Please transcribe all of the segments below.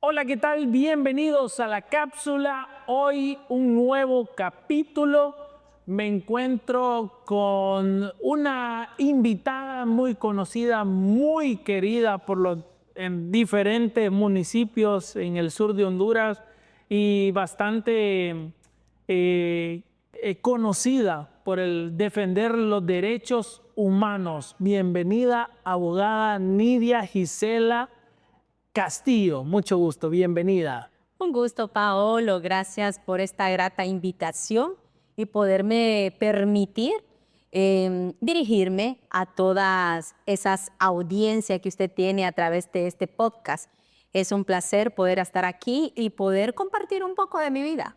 Hola, ¿qué tal? Bienvenidos a la cápsula. Hoy un nuevo capítulo. Me encuentro con una invitada muy conocida, muy querida en diferentes municipios en el sur de Honduras y bastante conocida por el defender los derechos humanos. Bienvenida, abogada Nidia Gisela Castillo, mucho gusto, bienvenida. Un gusto, Paolo, gracias por esta grata invitación y poderme permitir dirigirme a todas esas audiencias que usted tiene a través de este podcast. Es un placer poder estar aquí y poder compartir un poco de mi vida.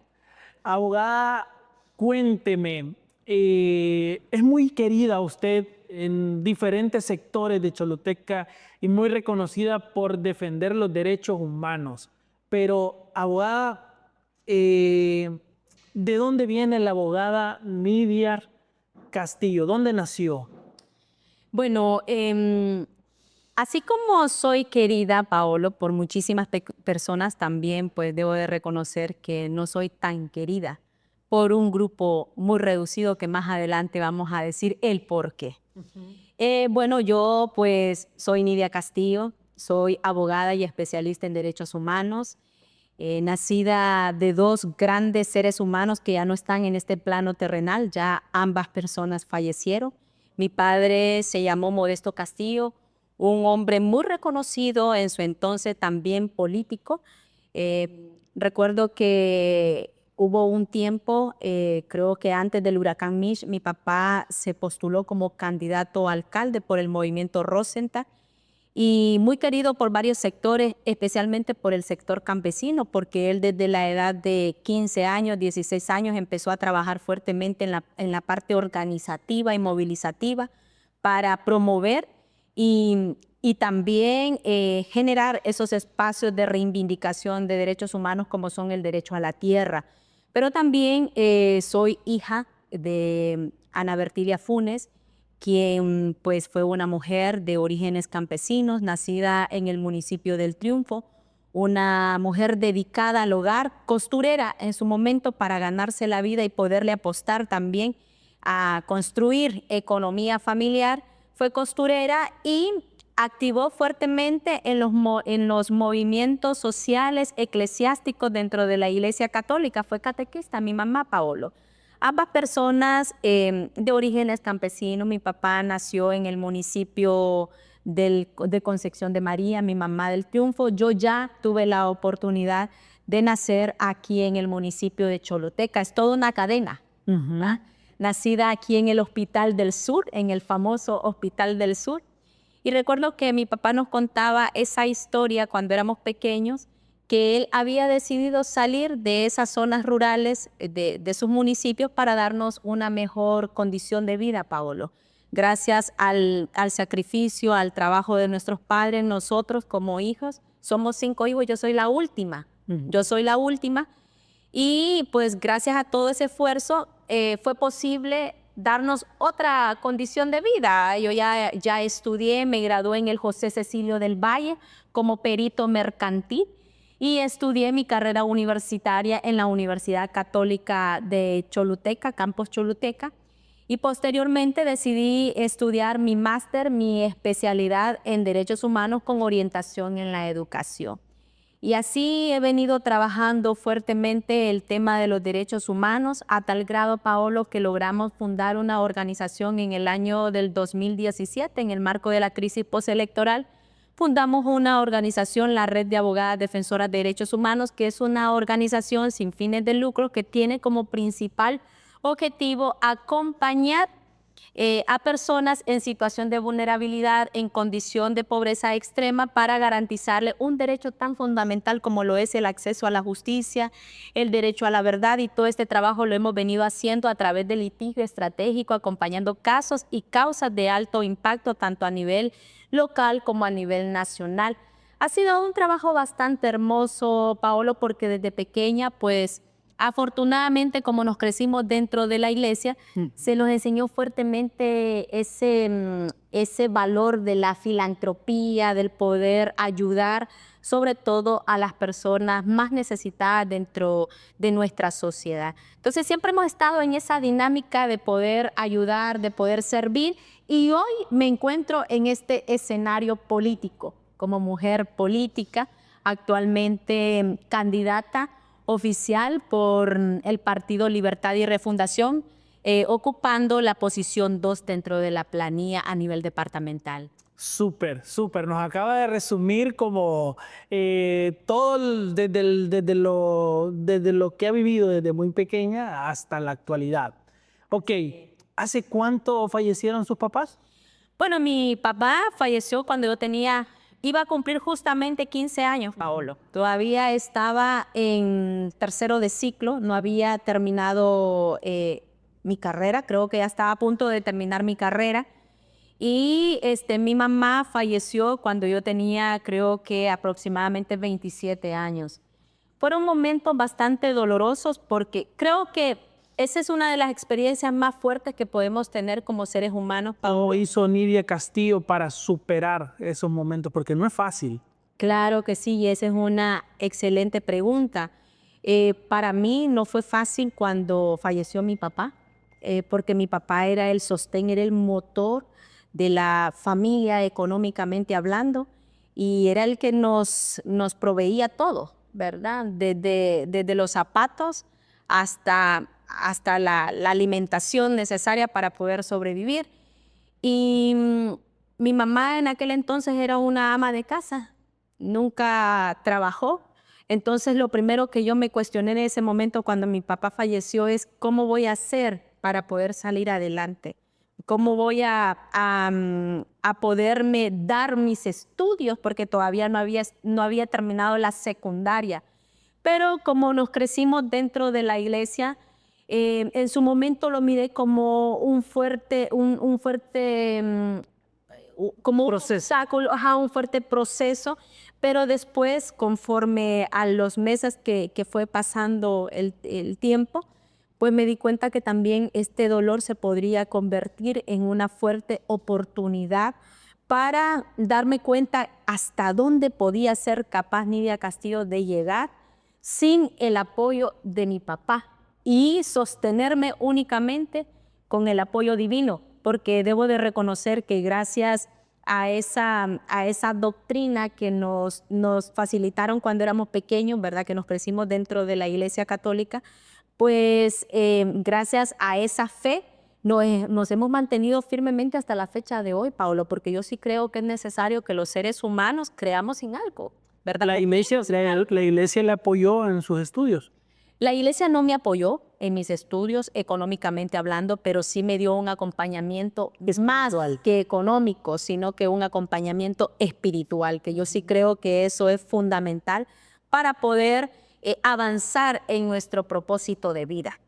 Abogada, cuénteme, es muy querida usted en diferentes sectores de Choluteca y muy reconocida por defender los derechos humanos. Pero, abogada, ¿de dónde viene la abogada Nidia Castillo? ¿Dónde nació? Bueno, así como soy querida, Paolo, por muchísimas personas, también pues debo de reconocer que no soy tan querida por un grupo muy reducido que más adelante vamos a decir el por qué. Bueno, yo pues soy Nidia Castillo, soy abogada y especialista en derechos humanos, nacida de dos grandes seres humanos que ya no están en este plano terrenal, ya ambas personas fallecieron. Mi padre se llamó Modesto Castillo, un hombre muy reconocido en su entonces, también político. Recuerdo que hubo un tiempo, creo que antes del huracán Mitch, mi papá se postuló como candidato a alcalde por el movimiento Rosenthal y muy querido por varios sectores, especialmente por el sector campesino, porque él desde la edad de 15 años, 16 años, empezó a trabajar fuertemente en la parte organizativa y movilizativa para promover y también generar esos espacios de reivindicación de derechos humanos como son el derecho a la tierra. Pero también soy hija de Ana Bertilia Funes, quien pues fue una mujer de orígenes campesinos, nacida en el municipio del Triunfo, una mujer dedicada al hogar, costurera en su momento para ganarse la vida y poderle apostar también a construir economía familiar. Fue costurera y activó fuertemente en los movimientos sociales, eclesiásticos dentro de la Iglesia Católica. Fue catequista, mi mamá, Paolo. Ambas personas de orígenes campesinos. Mi papá nació en el municipio de Concepción de María, mi mamá del Triunfo. Yo ya tuve la oportunidad de nacer aquí en el municipio de Choluteca. Es toda una cadena. Nacida aquí en el Hospital del Sur, en el famoso Hospital del Sur. Y recuerdo que mi papá nos contaba esa historia cuando éramos pequeños, que él había decidido salir de esas zonas rurales, de sus municipios, para darnos una mejor condición de vida, Paolo. Gracias al sacrificio, al trabajo de nuestros padres, nosotros como hijos, somos 5 hijos, yo soy la última. Yo soy la última. Y pues gracias a todo ese esfuerzo fue posible darnos otra condición de vida. Yo ya estudié, me gradué en el José Cecilio del Valle como perito mercantil y estudié mi carrera universitaria en la Universidad Católica de Choluteca, Campus Choluteca. Y posteriormente decidí estudiar mi máster, mi especialidad en Derechos Humanos con orientación en la educación. Y así he venido trabajando fuertemente el tema de los derechos humanos, a tal grado, Paolo, que logramos fundar una organización en el año del 2017, en el marco de la crisis postelectoral. Fundamos una organización, la Red de Abogadas Defensoras de Derechos Humanos, que es una organización sin fines de lucro que tiene como principal objetivo acompañar a personas en situación de vulnerabilidad, en condición de pobreza extrema, para garantizarle un derecho tan fundamental como lo es el acceso a la justicia, el derecho a la verdad, y todo este trabajo lo hemos venido haciendo a través del litigio estratégico, acompañando casos y causas de alto impacto tanto a nivel local como a nivel nacional. Ha sido un trabajo bastante hermoso, Paolo, porque desde pequeña, pues, afortunadamente, como nos crecimos dentro de la iglesia, se nos enseñó fuertemente ese valor de la filantropía, del poder ayudar, sobre todo a las personas más necesitadas dentro de nuestra sociedad. Entonces, siempre hemos estado en esa dinámica de poder ayudar, de poder servir, y hoy me encuentro en este escenario político, como mujer política, actualmente candidata oficial por el Partido Libertad y Refundación, ocupando la posición 2 dentro de la planilla a nivel departamental. Súper, súper. Nos acaba de resumir como todo desde lo que ha vivido desde muy pequeña hasta la actualidad. Ok, ¿hace cuánto fallecieron sus papás? Bueno, mi papá falleció cuando yo iba a cumplir justamente 15 años, Paolo. Todavía estaba en tercero de ciclo, no había terminado mi carrera, creo que ya estaba a punto de terminar mi carrera. Y mi mamá falleció cuando yo tenía, creo que aproximadamente 27 años. Fueron momentos bastante dolorosos porque creo que esa es una de las experiencias más fuertes que podemos tener como seres humanos. ¿Cómo hizo Nidia Castillo para superar esos momentos? Porque no es fácil. Claro que sí, y esa es una excelente pregunta. Para mí no fue fácil cuando falleció mi papá, porque mi papá era el sostén, era el motor de la familia económicamente hablando, y era el que nos proveía todo, ¿verdad? Desde los zapatos hasta la alimentación necesaria para poder sobrevivir. Y mi mamá en aquel entonces era una ama de casa, nunca trabajó. Entonces lo primero que yo me cuestioné en ese momento cuando mi papá falleció es cómo voy a hacer para poder salir adelante, cómo voy a poderme dar mis estudios, porque todavía no había terminado la secundaria. Pero como nos crecimos dentro de la iglesia, en su momento lo miré como un fuerte como un obstáculo, un fuerte proceso, pero después, conforme a los meses que fue pasando el tiempo, pues me di cuenta que también este dolor se podría convertir en una fuerte oportunidad para darme cuenta hasta dónde podía ser capaz Nidia Castillo de llegar sin el apoyo de mi papá y sostenerme únicamente con el apoyo divino, porque debo de reconocer que gracias a esa doctrina que nos facilitaron cuando éramos pequeños, ¿verdad? Que nos crecimos dentro de la Iglesia Católica, pues gracias a esa fe nos hemos mantenido firmemente hasta la fecha de hoy, Paolo, porque yo sí creo que es necesario que los seres humanos creamos en algo, ¿verdad? La iglesia le apoyó en sus estudios. La iglesia no me apoyó en mis estudios económicamente hablando, pero sí me dio un acompañamiento más que económico, sino que un acompañamiento espiritual, que yo sí creo que eso es fundamental para poder avanzar en nuestro propósito de vida.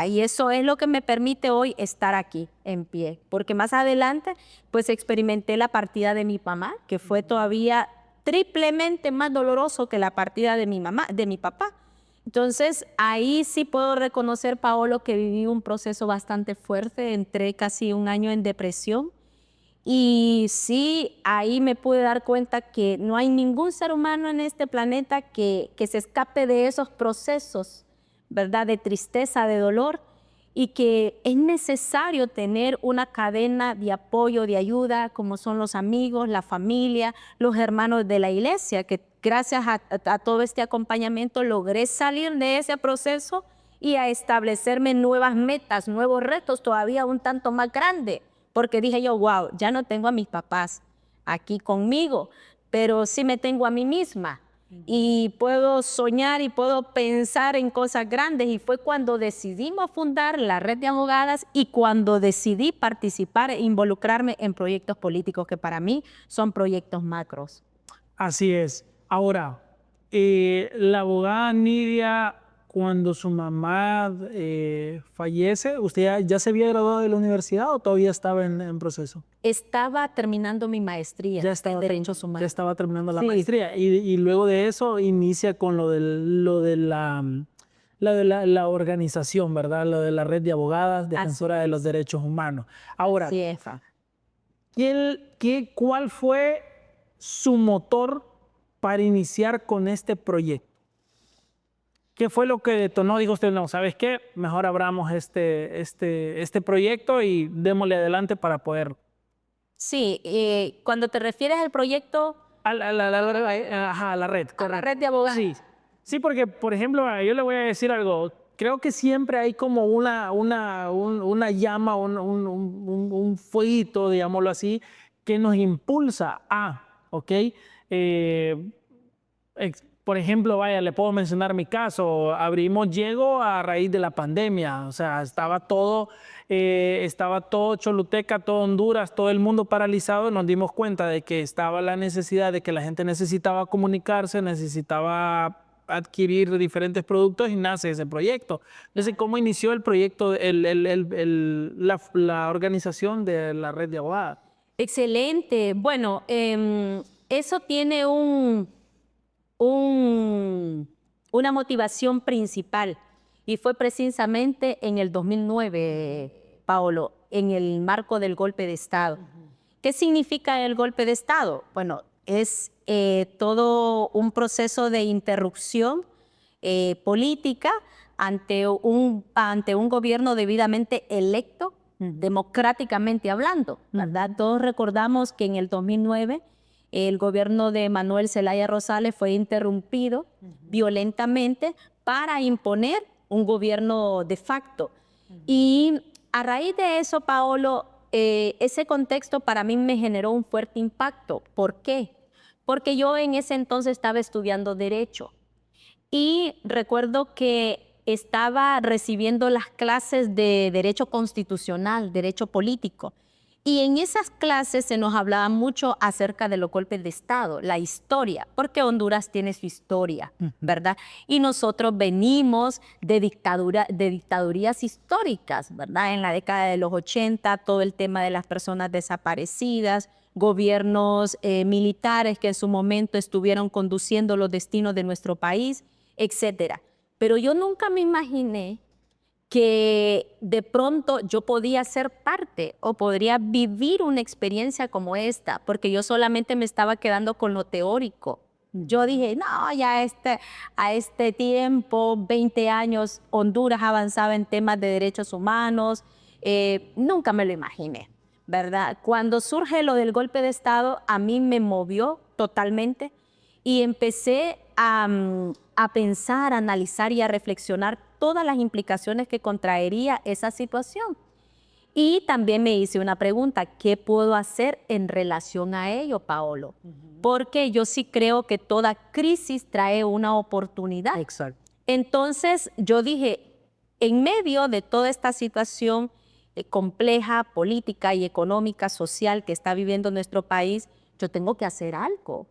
Y eso es lo que me permite hoy estar aquí en pie, porque más adelante pues experimenté la partida de mi mamá, que fue todavía triplemente más doloroso que la partida de mi mamá, de mi papá. Entonces ahí sí puedo reconocer, Paolo, que viví un proceso bastante fuerte, entré casi un año en depresión. Y sí, ahí me pude dar cuenta que no hay ningún ser humano en este planeta que se escape de esos procesos, ¿verdad? De tristeza, de dolor, y que es necesario tener una cadena de apoyo, de ayuda, como son los amigos, la familia, los hermanos de la iglesia, que gracias a todo este acompañamiento logré salir de ese proceso y a establecerme nuevas metas, nuevos retos todavía un tanto más grandes. Porque dije yo, wow, ya no tengo a mis papás aquí conmigo, pero sí me tengo a mí misma. Y puedo soñar y puedo pensar en cosas grandes. Y fue cuando decidimos fundar la red de abogadas y cuando decidí participar e involucrarme en proyectos políticos que para mí son proyectos macros. Así es. Ahora, la abogada Nidia, cuando su mamá fallece, ¿usted ya se había graduado de la universidad o todavía estaba en proceso? Estaba terminando mi maestría en Derechos Humanos. Ya estaba terminando la Sí. maestría. Y luego de eso inicia con lo de la organización, ¿verdad? Lo de la red de abogadas, defensora de los derechos humanos. Ahora, Sí, es. ¿cuál fue su motor para iniciar con este proyecto? ¿Qué fue lo que detonó? Dijo usted, no, ¿sabes qué? Mejor abramos este proyecto y démosle adelante para poder... Sí, cuando te refieres al proyecto, Ajá, a la red. a la red de abogados. Sí, sí, porque, por ejemplo, yo le voy a decir algo. Creo que siempre hay como una llama, un fueguito, digámoslo así, que nos impulsa a, ¿ok? Por ejemplo, vaya, le puedo mencionar mi caso. Abrimos Llego a raíz de la pandemia. O sea, estaba todo Choluteca, todo Honduras, todo el mundo paralizado. Nos dimos cuenta de que estaba la necesidad de que la gente necesitaba comunicarse, necesitaba adquirir diferentes productos y nace ese proyecto. Entonces, ¿cómo inició el proyecto, la organización de la red de abogadas? Excelente. Bueno, eso tiene una motivación principal y fue precisamente en el 2009, Paolo, en el marco del golpe de Estado. ¿Qué significa el golpe de Estado? Bueno, es todo un proceso de interrupción política ante un gobierno debidamente electo, democráticamente hablando, ¿verdad? Todos recordamos que en el 2009 el gobierno de Manuel Zelaya Rosales fue interrumpido violentamente para imponer un gobierno de facto. Y a raíz de eso, Paolo, ese contexto para mí me generó un fuerte impacto. ¿Por qué? Porque yo en ese entonces estaba estudiando Derecho y recuerdo que estaba recibiendo las clases de Derecho Constitucional, Derecho Político. Y en esas clases se nos hablaba mucho acerca de los golpes de Estado, la historia, porque Honduras tiene su historia, ¿verdad? Y nosotros venimos de dictadurías históricas, ¿verdad? En la década de los 80, todo el tema de las personas desaparecidas, gobiernos militares que en su momento estuvieron conduciendo los destinos de nuestro país, etcétera. Pero yo nunca me imaginé que de pronto yo podía ser parte o podría vivir una experiencia como esta, porque yo solamente me estaba quedando con lo teórico. Yo dije, no, ya a este tiempo, 20 años, Honduras avanzaba en temas de derechos humanos. Nunca me lo imaginé, ¿verdad? Cuando surge lo del golpe de Estado, a mí me movió totalmente y empecé a pensar, a analizar y a reflexionar todas las implicaciones que contraería esa situación. Y también me hice una pregunta, ¿qué puedo hacer en relación a ello, Paolo? Porque yo sí creo que toda crisis trae una oportunidad. Exacto. Entonces yo dije, en medio de toda esta situación compleja, política y económica, social que está viviendo nuestro país, yo tengo que hacer algo.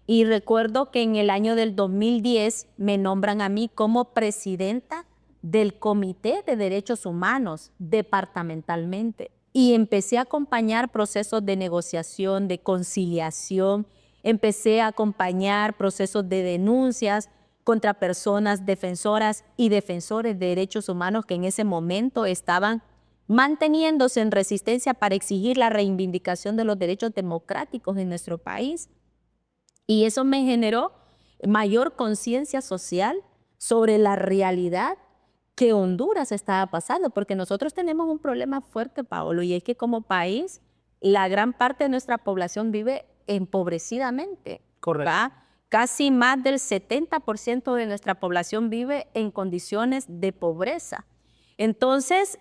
Y recuerdo que en el año del 2010 me nombran a mí como presidenta del Comité de Derechos Humanos departamentalmente. Y empecé a acompañar procesos de negociación, de conciliación, empecé a acompañar procesos de denuncias contra personas defensoras y defensores de derechos humanos que en ese momento estaban manteniéndose en resistencia para exigir la reivindicación de los derechos democráticos en nuestro país. Y eso me generó mayor conciencia social sobre la realidad que Honduras estaba pasando, porque nosotros tenemos un problema fuerte, Paolo, y es que como país, la gran parte de nuestra población vive empobrecidamente. Correcto. ¿Va? Casi más del 70% de nuestra población vive en condiciones de pobreza. Entonces,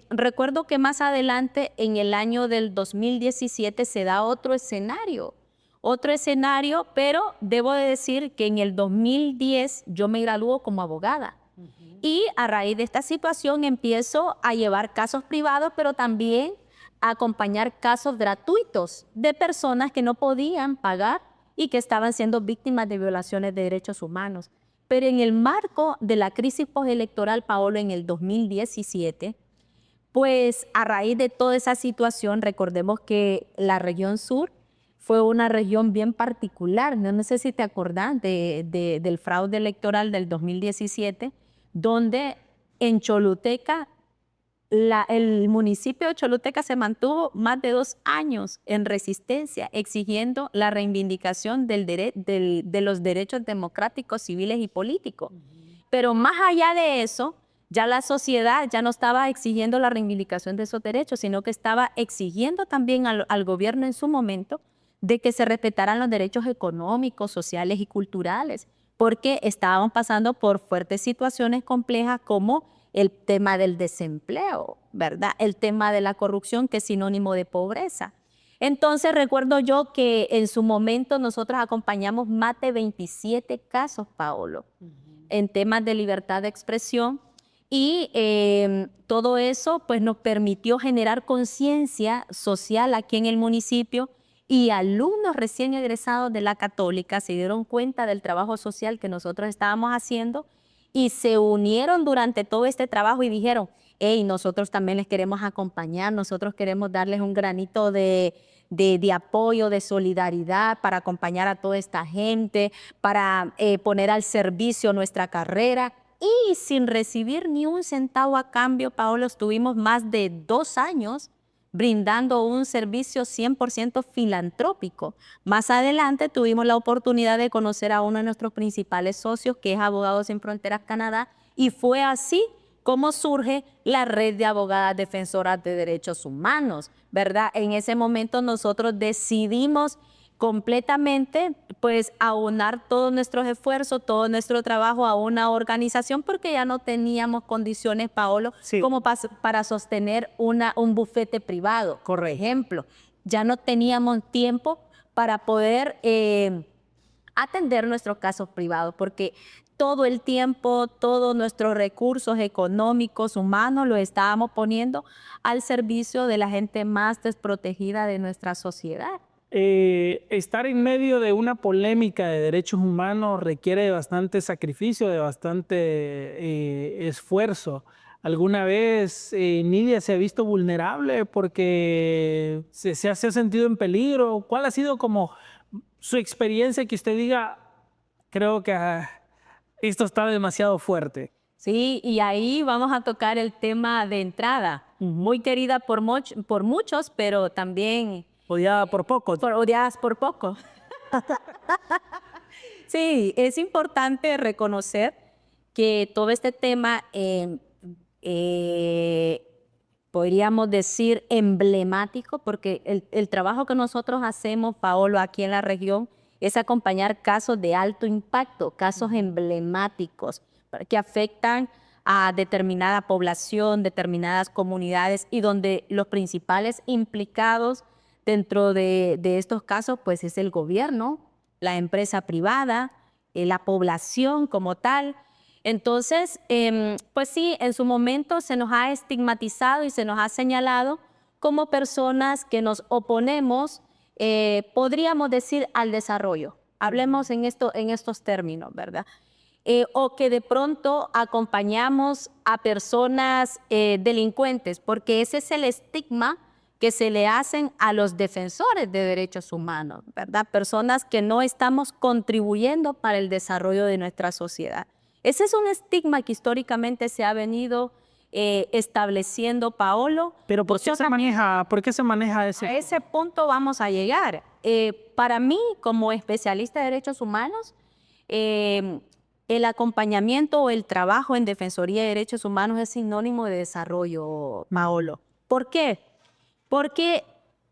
recuerdo que más adelante, en el año del 2017, se da otro escenario, pero debo de decir que en el 2010 yo me graduó como abogada. Y a raíz de esta situación empiezo a llevar casos privados, pero también a acompañar casos gratuitos de personas que no podían pagar y que estaban siendo víctimas de violaciones de derechos humanos. Pero en el marco de la crisis postelectoral, Paolo, en el 2017, pues a raíz de toda esa situación, recordemos que la región sur fue una región bien particular. No sé si te acordás del fraude electoral del 2017, donde en Choluteca, el municipio de Choluteca se mantuvo más de 2 años en resistencia, exigiendo la reivindicación de los derechos democráticos, civiles y políticos. Pero más allá de eso, ya la sociedad ya no estaba exigiendo la reivindicación de esos derechos, sino que estaba exigiendo también al gobierno en su momento de que se respetaran los derechos económicos, sociales y culturales, porque estábamos pasando por fuertes situaciones complejas como el tema del desempleo, ¿verdad? El tema de la corrupción, que es sinónimo de pobreza. Entonces recuerdo yo que en su momento nosotros acompañamos más de 27 casos, Paolo, en temas de libertad de expresión, y todo eso pues nos permitió generar conciencia social aquí en el municipio, y alumnos recién egresados de la Católica se dieron cuenta del trabajo social que nosotros estábamos haciendo y se unieron durante todo este trabajo y dijeron, hey, nosotros también les queremos acompañar, nosotros queremos darles un granito de apoyo, de solidaridad para acompañar a toda esta gente, para poner al servicio nuestra carrera. Y sin recibir ni un centavo a cambio, Paolo, estuvimos más de 2 años brindando un servicio 100% filantrópico. Más adelante tuvimos la oportunidad de conocer a uno de nuestros principales socios, que es Abogados Sin Fronteras Canadá, y fue así como surge la red de abogadas defensoras de derechos humanos, ¿verdad? En ese momento nosotros decidimos completamente pues aunar todos nuestros esfuerzos, todo nuestro trabajo a una organización porque ya no teníamos condiciones, Paolo, Sí. como para sostener un bufete privado, por ejemplo. Ya no teníamos tiempo para poder atender nuestros casos privados porque todo el tiempo, todos nuestros recursos económicos, humanos, los estábamos poniendo al servicio de la gente más desprotegida de nuestra sociedad. Estar en medio de una polémica de derechos humanos requiere de bastante sacrificio, de bastante esfuerzo. ¿Alguna vez Nidia se ha visto vulnerable porque se ha sentido en peligro? ¿Cuál ha sido como su experiencia que usted diga, creo que esto está demasiado fuerte? Sí, y ahí vamos a tocar el tema de entrada, muy querida por muchos, pero también Odiada por poco. odiadas por poco. Sí, es importante reconocer que todo este tema, podríamos decir, emblemático, porque el trabajo que nosotros hacemos, Paolo, aquí en la región, es acompañar casos de alto impacto, casos emblemáticos que afectan a determinada población, determinadas comunidades y donde los principales implicados dentro de estos casos pues es el gobierno, la empresa privada, la población como tal. Entonces, pues sí, en su momento se nos ha estigmatizado y se nos ha señalado como personas que nos oponemos, podríamos decir, al desarrollo Hablemos en estos términos, ¿verdad? O que de pronto acompañamos a personas delincuentes, porque ese es el estigma que se le hacen a los defensores de derechos humanos, ¿verdad? Personas que no estamos contribuyendo para el desarrollo de nuestra sociedad. Ese es un estigma que históricamente se ha venido estableciendo, Paolo. Pero ¿por qué se maneja ese? A ese punto vamos a llegar. Para mí, como especialista de derechos humanos, el acompañamiento o el trabajo en Defensoría de Derechos Humanos es sinónimo de desarrollo, Paolo. ¿Por qué? Porque,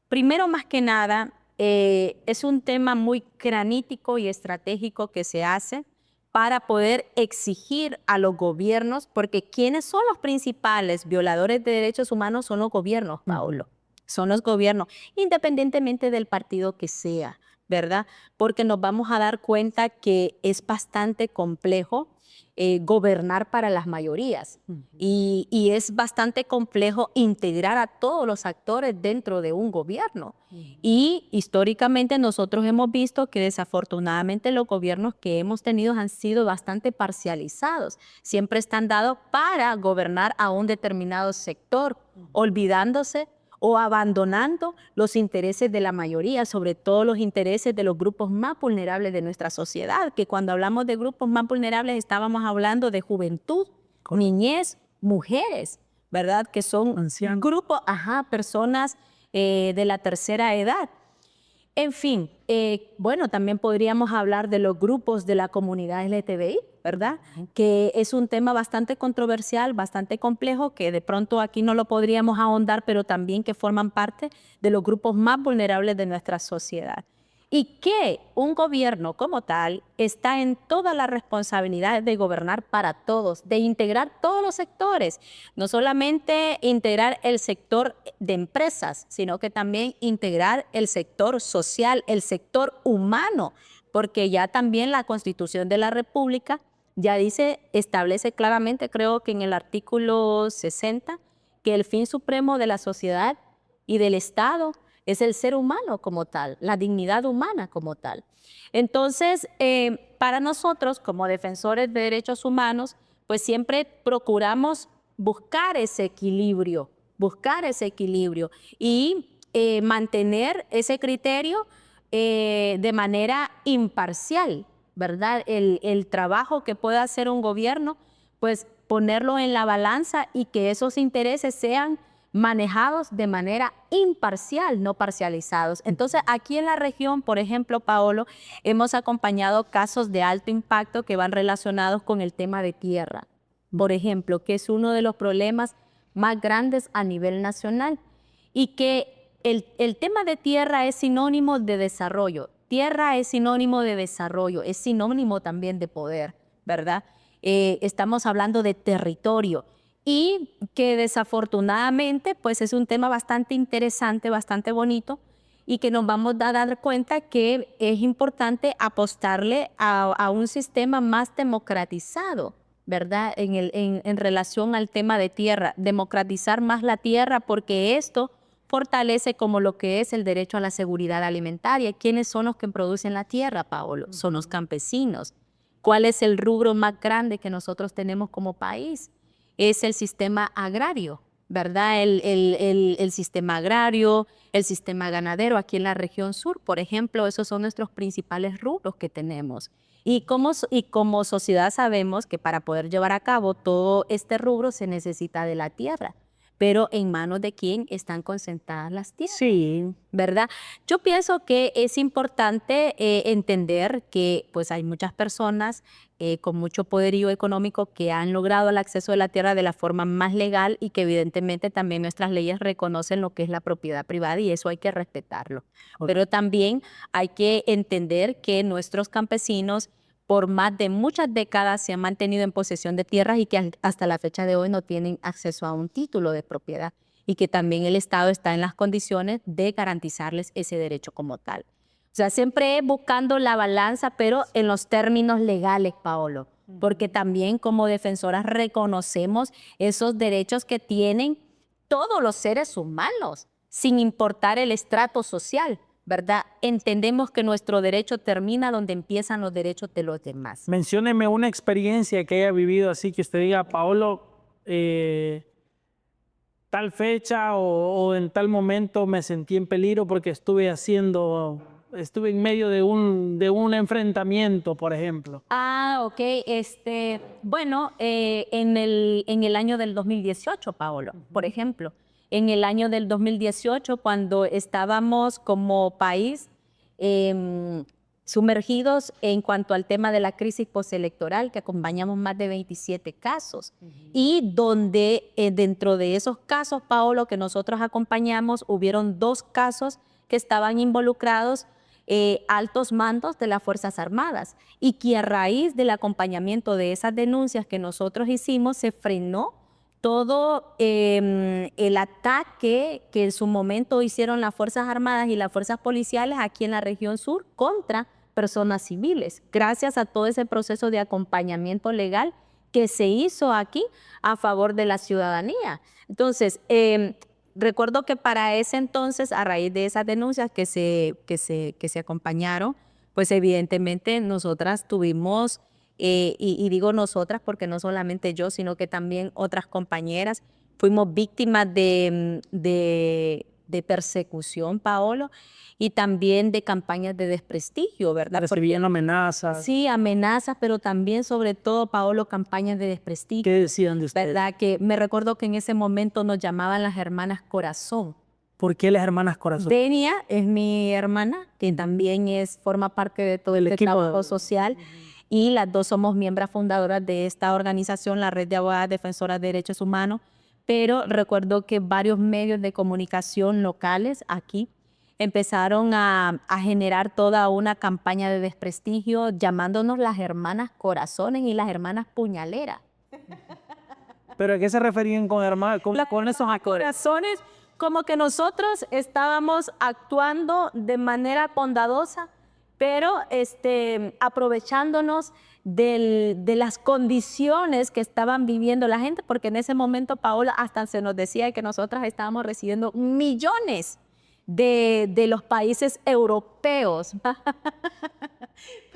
primero, más que nada, es un tema muy granítico y estratégico que se hace para poder exigir a los gobiernos, porque ¿quiénes son los principales violadores de derechos humanos? Son los gobiernos, Paolo. Son los gobiernos, independientemente del partido que sea, ¿verdad? Porque nos vamos a dar cuenta que es bastante complejo gobernar para las mayorías y es bastante complejo integrar a todos los actores dentro de un gobierno. Y históricamente nosotros hemos visto que desafortunadamente los gobiernos que hemos tenido han sido bastante parcializados. Siempre están dados para gobernar a un determinado sector, olvidándose o abandonando los intereses de la mayoría, sobre todo los intereses de los grupos más vulnerables de nuestra sociedad, que cuando hablamos de grupos más vulnerables estábamos hablando de juventud, niñez, mujeres, ¿verdad? Que son grupos, personas de la tercera edad. En fin, bueno, también podríamos hablar de los grupos de la comunidad LGTBI, ¿verdad? Que es un tema bastante controversial, bastante complejo, que de pronto aquí no lo podríamos ahondar, pero también que forman parte de los grupos más vulnerables de nuestra sociedad. Y que un gobierno como tal está en toda la responsabilidad de gobernar para todos, de integrar todos los sectores, no solamente integrar el sector de empresas, sino que también integrar el sector social, el sector humano, porque ya también la Constitución de la República ya establece claramente, creo que en el artículo 60, que el fin supremo de la sociedad y del Estado es el ser humano como tal, la dignidad humana como tal. Entonces, para nosotros como defensores de derechos humanos, pues siempre procuramos buscar ese equilibrio y mantener ese criterio de manera imparcial, ¿verdad? El trabajo que pueda hacer un gobierno, pues ponerlo en la balanza y que esos intereses sean manejados de manera imparcial, no parcializados. Entonces, aquí en la región, por ejemplo, Paolo, hemos acompañado casos de alto impacto que van relacionados con el tema de tierra, por ejemplo, que es uno de los problemas más grandes a nivel nacional y que el tema de tierra es sinónimo de desarrollo. Tierra es sinónimo de desarrollo, es sinónimo también de poder, ¿verdad? Estamos hablando de territorio. Y que desafortunadamente pues es un tema bastante interesante, bastante bonito y que nos vamos a dar cuenta que es importante apostarle a un sistema más democratizado, ¿verdad? En relación al tema de tierra, democratizar más la tierra porque esto fortalece como lo que es el derecho a la seguridad alimentaria. ¿Quiénes son los que producen la tierra, Paolo? Son los campesinos. ¿Cuál es el rubro más grande que nosotros tenemos como país? Es el sistema agrario, ¿verdad? El sistema agrario, el sistema ganadero aquí en la región sur, por ejemplo, esos son nuestros principales rubros que tenemos. Y como sociedad sabemos que para poder llevar a cabo todo este rubro se necesita de la tierra. Pero ¿en manos de quién están concentradas las tierras? Sí. ¿Verdad? Yo pienso que es importante entender que pues hay muchas personas con mucho poderío económico que han logrado el acceso a la tierra de la forma más legal y que evidentemente también nuestras leyes reconocen lo que es la propiedad privada y eso hay que respetarlo. Pero también hay que entender que nuestros campesinos por más de muchas décadas se han mantenido en posesión de tierras y que hasta la fecha de hoy no tienen acceso a un título de propiedad y que también el Estado está en las condiciones de garantizarles ese derecho como tal. O sea, siempre buscando la balanza, pero en los términos legales, Paolo, porque también como defensoras reconocemos esos derechos que tienen todos los seres humanos, sin importar el estrato social, ¿verdad? Entendemos que nuestro derecho termina donde empiezan los derechos de los demás. Mencióneme una experiencia que haya vivido así, que usted diga, Paolo, tal fecha o en tal momento me sentí en peligro porque estuve en medio de un enfrentamiento, por ejemplo. Ok. Bueno, en el año del 2018, Paolo, por ejemplo, en el año del 2018, cuando estábamos como país sumergidos en cuanto al tema de la crisis postelectoral, que acompañamos más de 27 casos, y donde dentro de esos casos, Paolo, que nosotros acompañamos, hubieron 2 casos que estaban involucrados altos mandos de las Fuerzas Armadas, y que a raíz del acompañamiento de esas denuncias que nosotros hicimos se frenó todo el ataque que en su momento hicieron las Fuerzas Armadas y las Fuerzas Policiales aquí en la región sur contra personas civiles, gracias a todo ese proceso de acompañamiento legal que se hizo aquí a favor de la ciudadanía. Entonces, recuerdo que para ese entonces, a raíz de esas denuncias que se acompañaron, pues evidentemente nosotras tuvimos, y digo nosotras porque no solamente yo, sino que también otras compañeras, fuimos víctimas de persecución, Paolo, y también de campañas de desprestigio, ¿verdad? Recibían amenazas. Sí, amenazas, pero también, sobre todo, Paolo, campañas de desprestigio. ¿Qué decían de ustedes? ¿Verdad? Que me recuerdo que en ese momento nos llamaban las hermanas Corazón. ¿Por qué las hermanas Corazón? Denia es mi hermana, que también forma parte de todo el trabajo social, y las dos somos miembros fundadoras de esta organización, la Red de Abogadas Defensoras de Derechos Humanos, pero recuerdo que varios medios de comunicación locales aquí empezaron a generar toda una campaña de desprestigio llamándonos las hermanas Corazones y las hermanas Puñaleras. ¿Pero a qué se referían con hermanas? ¿Con esos corazones? Como que nosotros estábamos actuando de manera bondadosa, pero aprovechándonos de las condiciones que estaban viviendo la gente, porque en ese momento, Paola, hasta se nos decía que nosotras estábamos recibiendo millones de los países europeos.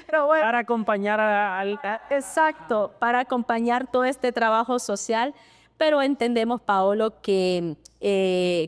Pero bueno, para acompañar exacto, para acompañar todo este trabajo social. Pero entendemos, Paolo, que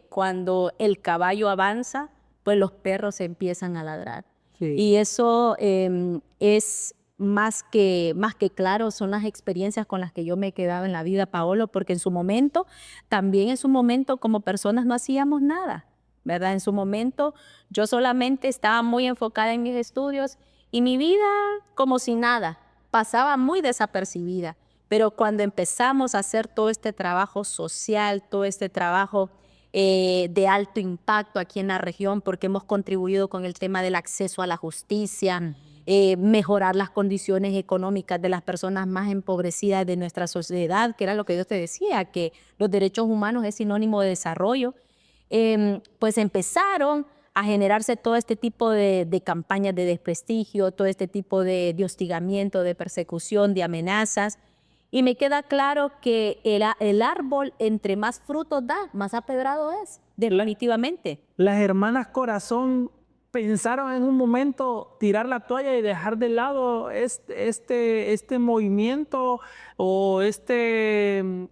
cuando el caballo avanza, pues los perros empiezan a ladrar. Sí. Y eso es más que claro, son las experiencias con las que yo me he quedado en la vida, Paolo, porque en su momento, también en su momento como personas no hacíamos nada, ¿verdad? En su momento yo solamente estaba muy enfocada en mis estudios y mi vida como si nada, pasaba muy desapercibida. Pero cuando empezamos a hacer todo este trabajo social, todo este trabajo de alto impacto aquí en la región, porque hemos contribuido con el tema del acceso a la justicia, mejorar las condiciones económicas de las personas más empobrecidas de nuestra sociedad, que era lo que yo te decía, que los derechos humanos es sinónimo de desarrollo, pues empezaron a generarse todo este tipo de campañas de desprestigio, todo este tipo de hostigamiento, de persecución, de amenazas. Y me queda claro que el árbol, entre más frutos da, más apedrado es, definitivamente. Las hermanas Corazón pensaron en un momento tirar la toalla y dejar de lado este movimiento o este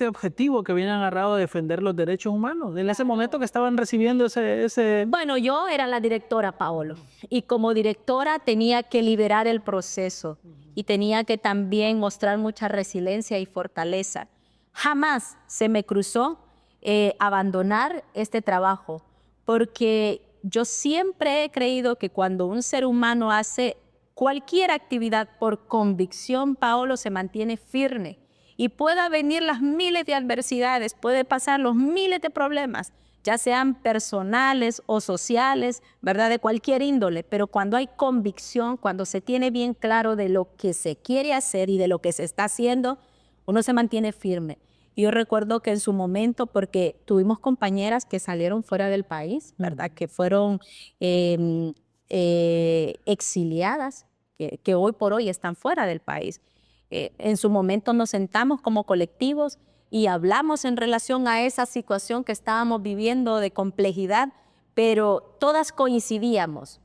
objetivo que habían agarrado de defender los derechos humanos. En ese momento que estaban recibiendo ese... Bueno, yo era la directora, Paolo, y como directora tenía que liderar el proceso y tenía que también mostrar mucha resiliencia y fortaleza. Jamás se me cruzó abandonar este trabajo, porque yo siempre he creído que cuando un ser humano hace cualquier actividad por convicción, Paolo, se mantiene firme y pueda venir las miles de adversidades, puede pasar los miles de problemas, ya sean personales o sociales, ¿verdad? De cualquier índole, pero cuando hay convicción, cuando se tiene bien claro de lo que se quiere hacer y de lo que se está haciendo, uno se mantiene firme. Y yo recuerdo que en su momento, porque tuvimos compañeras que salieron fuera del país, ¿verdad? Que fueron exiliadas, que hoy por hoy están fuera del país. En su momento nos sentamos como colectivos y hablamos en relación a esa situación que estábamos viviendo de complejidad, pero todas coincidíamos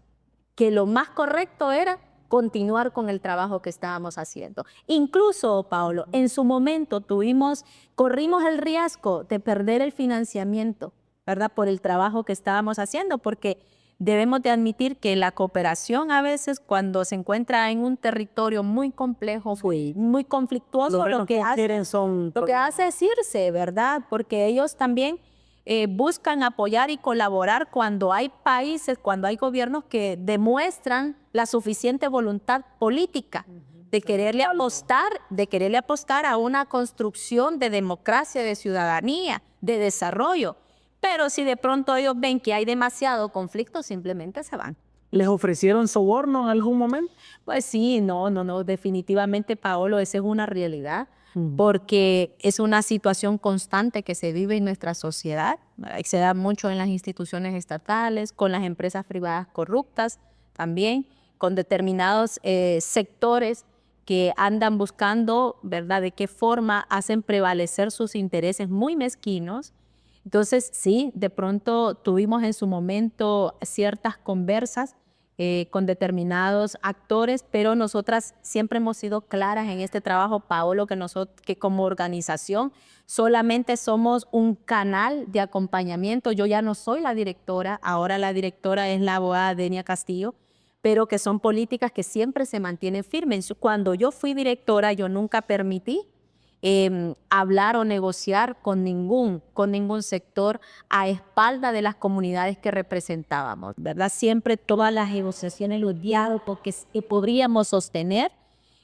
que lo más correcto era continuar con el trabajo que estábamos haciendo. Incluso, Paolo, en su momento corrimos el riesgo de perder el financiamiento, ¿verdad? Por el trabajo que estábamos haciendo, porque debemos de admitir que la cooperación a veces cuando se encuentra en un territorio muy complejo, muy conflictuoso, lo que hace es irse, ¿verdad? Porque ellos también buscan apoyar y colaborar cuando hay países, cuando hay gobiernos que demuestran la suficiente voluntad política de quererle apostar a una construcción de democracia, de ciudadanía, de desarrollo. Pero si de pronto ellos ven que hay demasiado conflicto, simplemente se van. ¿Les ofrecieron soborno en algún momento? Pues sí, no, definitivamente, Paolo, esa es una realidad, porque es una situación constante que se vive en nuestra sociedad, se da mucho en las instituciones estatales, con las empresas privadas corruptas también, con determinados sectores que andan buscando, ¿verdad?, de qué forma hacen prevalecer sus intereses muy mezquinos. Entonces, sí, de pronto tuvimos en su momento ciertas conversas con determinados actores, pero nosotras siempre hemos sido claras en este trabajo, Paolo, que como organización solamente somos un canal de acompañamiento. Yo ya no soy la directora, ahora la directora es la abogada Denia Castillo, pero que son políticas que siempre se mantienen firmes. Cuando yo fui directora, yo nunca permití hablar o negociar con ningún sector a espalda de las comunidades que representábamos, ¿verdad? Siempre todas las negociaciones, los diálogos que podríamos sostener,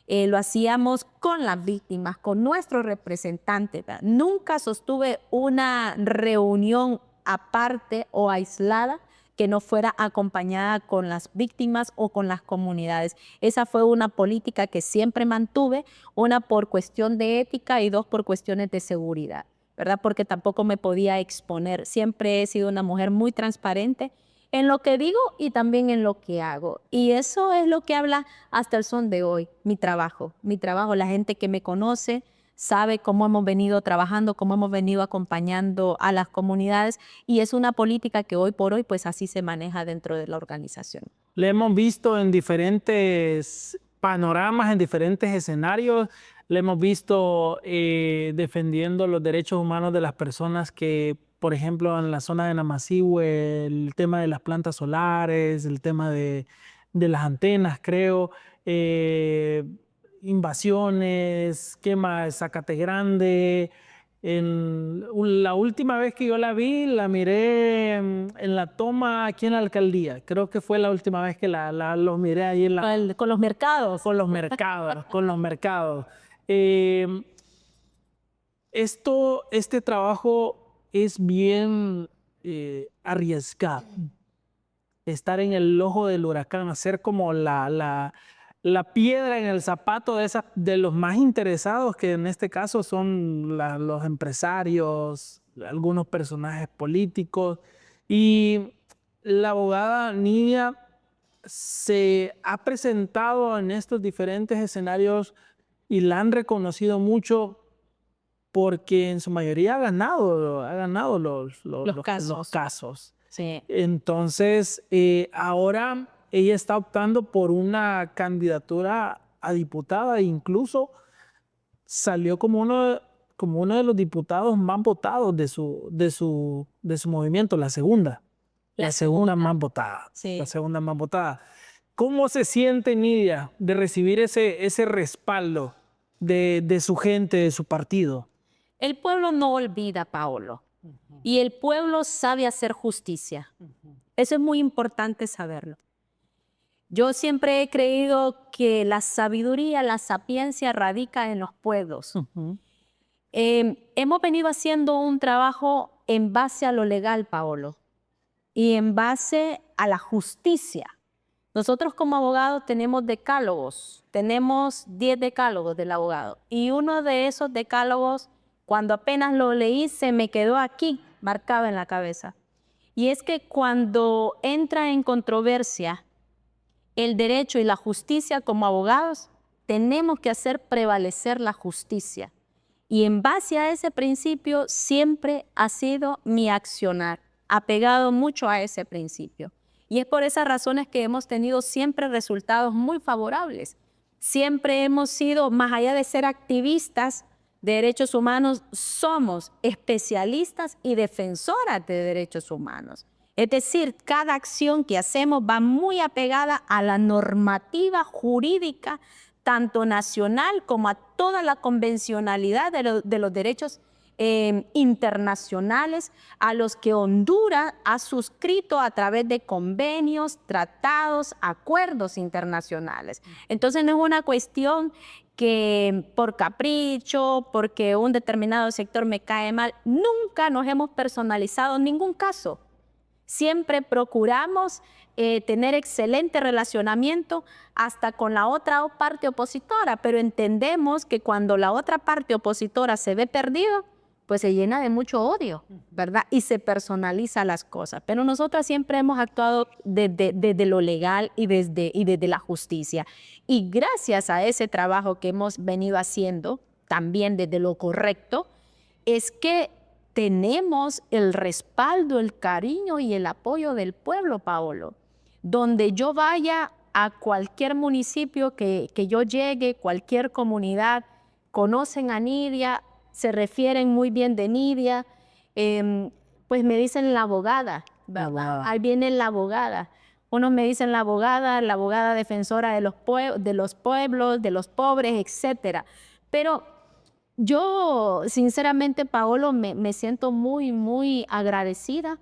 lo hacíamos con las víctimas, con nuestros representantes, ¿verdad? Nunca sostuve una reunión aparte o aislada que no fuera acompañada con las víctimas o con las comunidades. Esa fue una política que siempre mantuve, una por cuestión de ética y dos por cuestiones de seguridad, ¿verdad? Porque tampoco me podía exponer. Siempre he sido una mujer muy transparente en lo que digo y también en lo que hago. Y eso es lo que habla hasta el son de hoy, mi trabajo. La gente que me conoce sabe cómo hemos venido trabajando, cómo hemos venido acompañando a las comunidades y es una política que hoy por hoy pues así se maneja dentro de la organización. Le hemos visto en diferentes panoramas, en diferentes escenarios. Le hemos visto defendiendo los derechos humanos de las personas que, por ejemplo, en la zona de Namasihue, el tema de las plantas solares, el tema de las antenas, creo, invasiones, quema de Zacate Grande. La última vez que yo la vi, la miré en la toma aquí en la alcaldía. Creo que fue la última vez que los miré ahí Con los mercados. Con los mercados, con los mercados. Este trabajo es bien arriesgado. Estar en el ojo del huracán, hacer como la piedra en el zapato de los más interesados, que en este caso son los empresarios, algunos personajes políticos. Y la abogada Nidia se ha presentado en estos diferentes escenarios y la han reconocido mucho porque en su mayoría ha ganado los casos. Sí. Entonces, ahora ella está optando por una candidatura a diputada e incluso salió como uno de los diputados más votados de su movimiento, la segunda más votada. Sí. La segunda más votada. ¿Cómo se siente Nidia de recibir ese respaldo de su gente, de su partido? El pueblo no olvida, Paolo, y el pueblo sabe hacer justicia. Eso es muy importante saberlo. Yo siempre he creído que la sabiduría, la sapiencia radica en los pueblos. Hemos venido haciendo un trabajo en base a lo legal, Paolo, y en base a la justicia. Nosotros como abogados tenemos decálogos, tenemos 10 decálogos del abogado, y uno de esos decálogos, cuando apenas lo leí, se me quedó aquí, marcado en la cabeza. Y es que cuando entra en controversia el derecho y la justicia como abogados, tenemos que hacer prevalecer la justicia. Y en base a ese principio siempre ha sido mi accionar. apegado mucho a ese principio. Y es por esas razones que hemos tenido siempre resultados muy favorables. Siempre hemos sido, más allá de ser activistas de derechos humanos, somos especialistas y defensoras de derechos humanos. Es decir, cada acción que hacemos va muy apegada a la normativa jurídica, tanto nacional como a toda la convencionalidad de los derechos internacionales a los que Honduras ha suscrito a través de convenios, tratados, acuerdos internacionales. Entonces no es una cuestión que por capricho, porque un determinado sector me cae mal, nunca nos hemos personalizado ningún caso. Siempre procuramos tener excelente relacionamiento hasta con la otra parte opositora, pero entendemos que cuando la otra parte opositora se ve perdida, pues se llena de mucho odio, ¿verdad? Y se personaliza las cosas. Pero nosotras siempre hemos actuado desde lo legal y desde la justicia. Y gracias a ese trabajo que hemos venido haciendo, también desde lo correcto, es que tenemos el respaldo, el cariño y el apoyo del pueblo, Paolo. Donde yo vaya a cualquier municipio que yo llegue, cualquier comunidad, conocen a Nidia, se refieren muy bien de Nidia, pues me dicen la abogada, ¿verdad? Ahí viene la abogada. Unos me dicen la abogada defensora de los pueblos, de los pobres, etc. Pero yo, sinceramente, Paolo, me siento muy, muy agradecida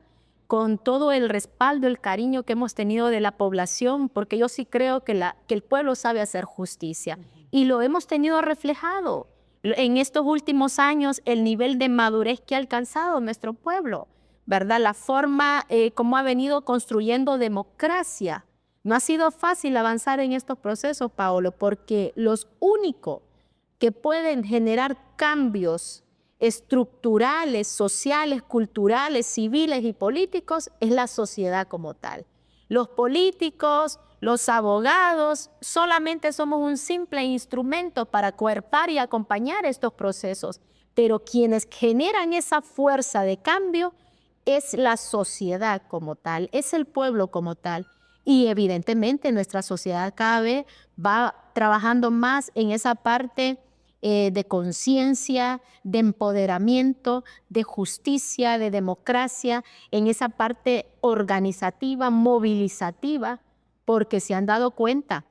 con todo el respaldo, el cariño que hemos tenido de la población, porque yo sí creo que el pueblo sabe hacer justicia y lo hemos tenido reflejado en estos últimos años, el nivel de madurez que ha alcanzado nuestro pueblo, ¿verdad? La forma como ha venido construyendo democracia. No ha sido fácil avanzar en estos procesos, Paolo, porque los únicos que pueden generar cambios estructurales, sociales, culturales, civiles y políticos es la sociedad como tal. Los políticos, los abogados, solamente somos un simple instrumento para coartar y acompañar estos procesos, pero quienes generan esa fuerza de cambio es la sociedad como tal, es el pueblo como tal. Y evidentemente nuestra sociedad cada vez va trabajando más en esa parte de conciencia, de empoderamiento, de justicia, de democracia, en esa parte organizativa, movilizativa, porque se han dado cuenta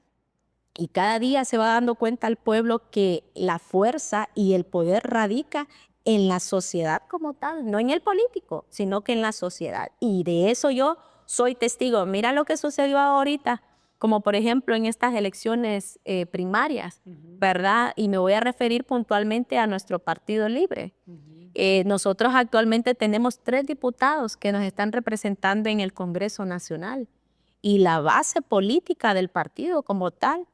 y cada día se va dando cuenta el pueblo que la fuerza y el poder radica en la sociedad como tal, no en el político, sino que en la sociedad. Y de eso yo soy testigo. Mira lo que sucedió ahorita, como por ejemplo en estas elecciones primarias, ¿verdad? Y me voy a referir puntualmente a nuestro Partido Libre. Nosotros actualmente tenemos 3 diputados que nos están representando en el Congreso Nacional y la base política del partido como tal,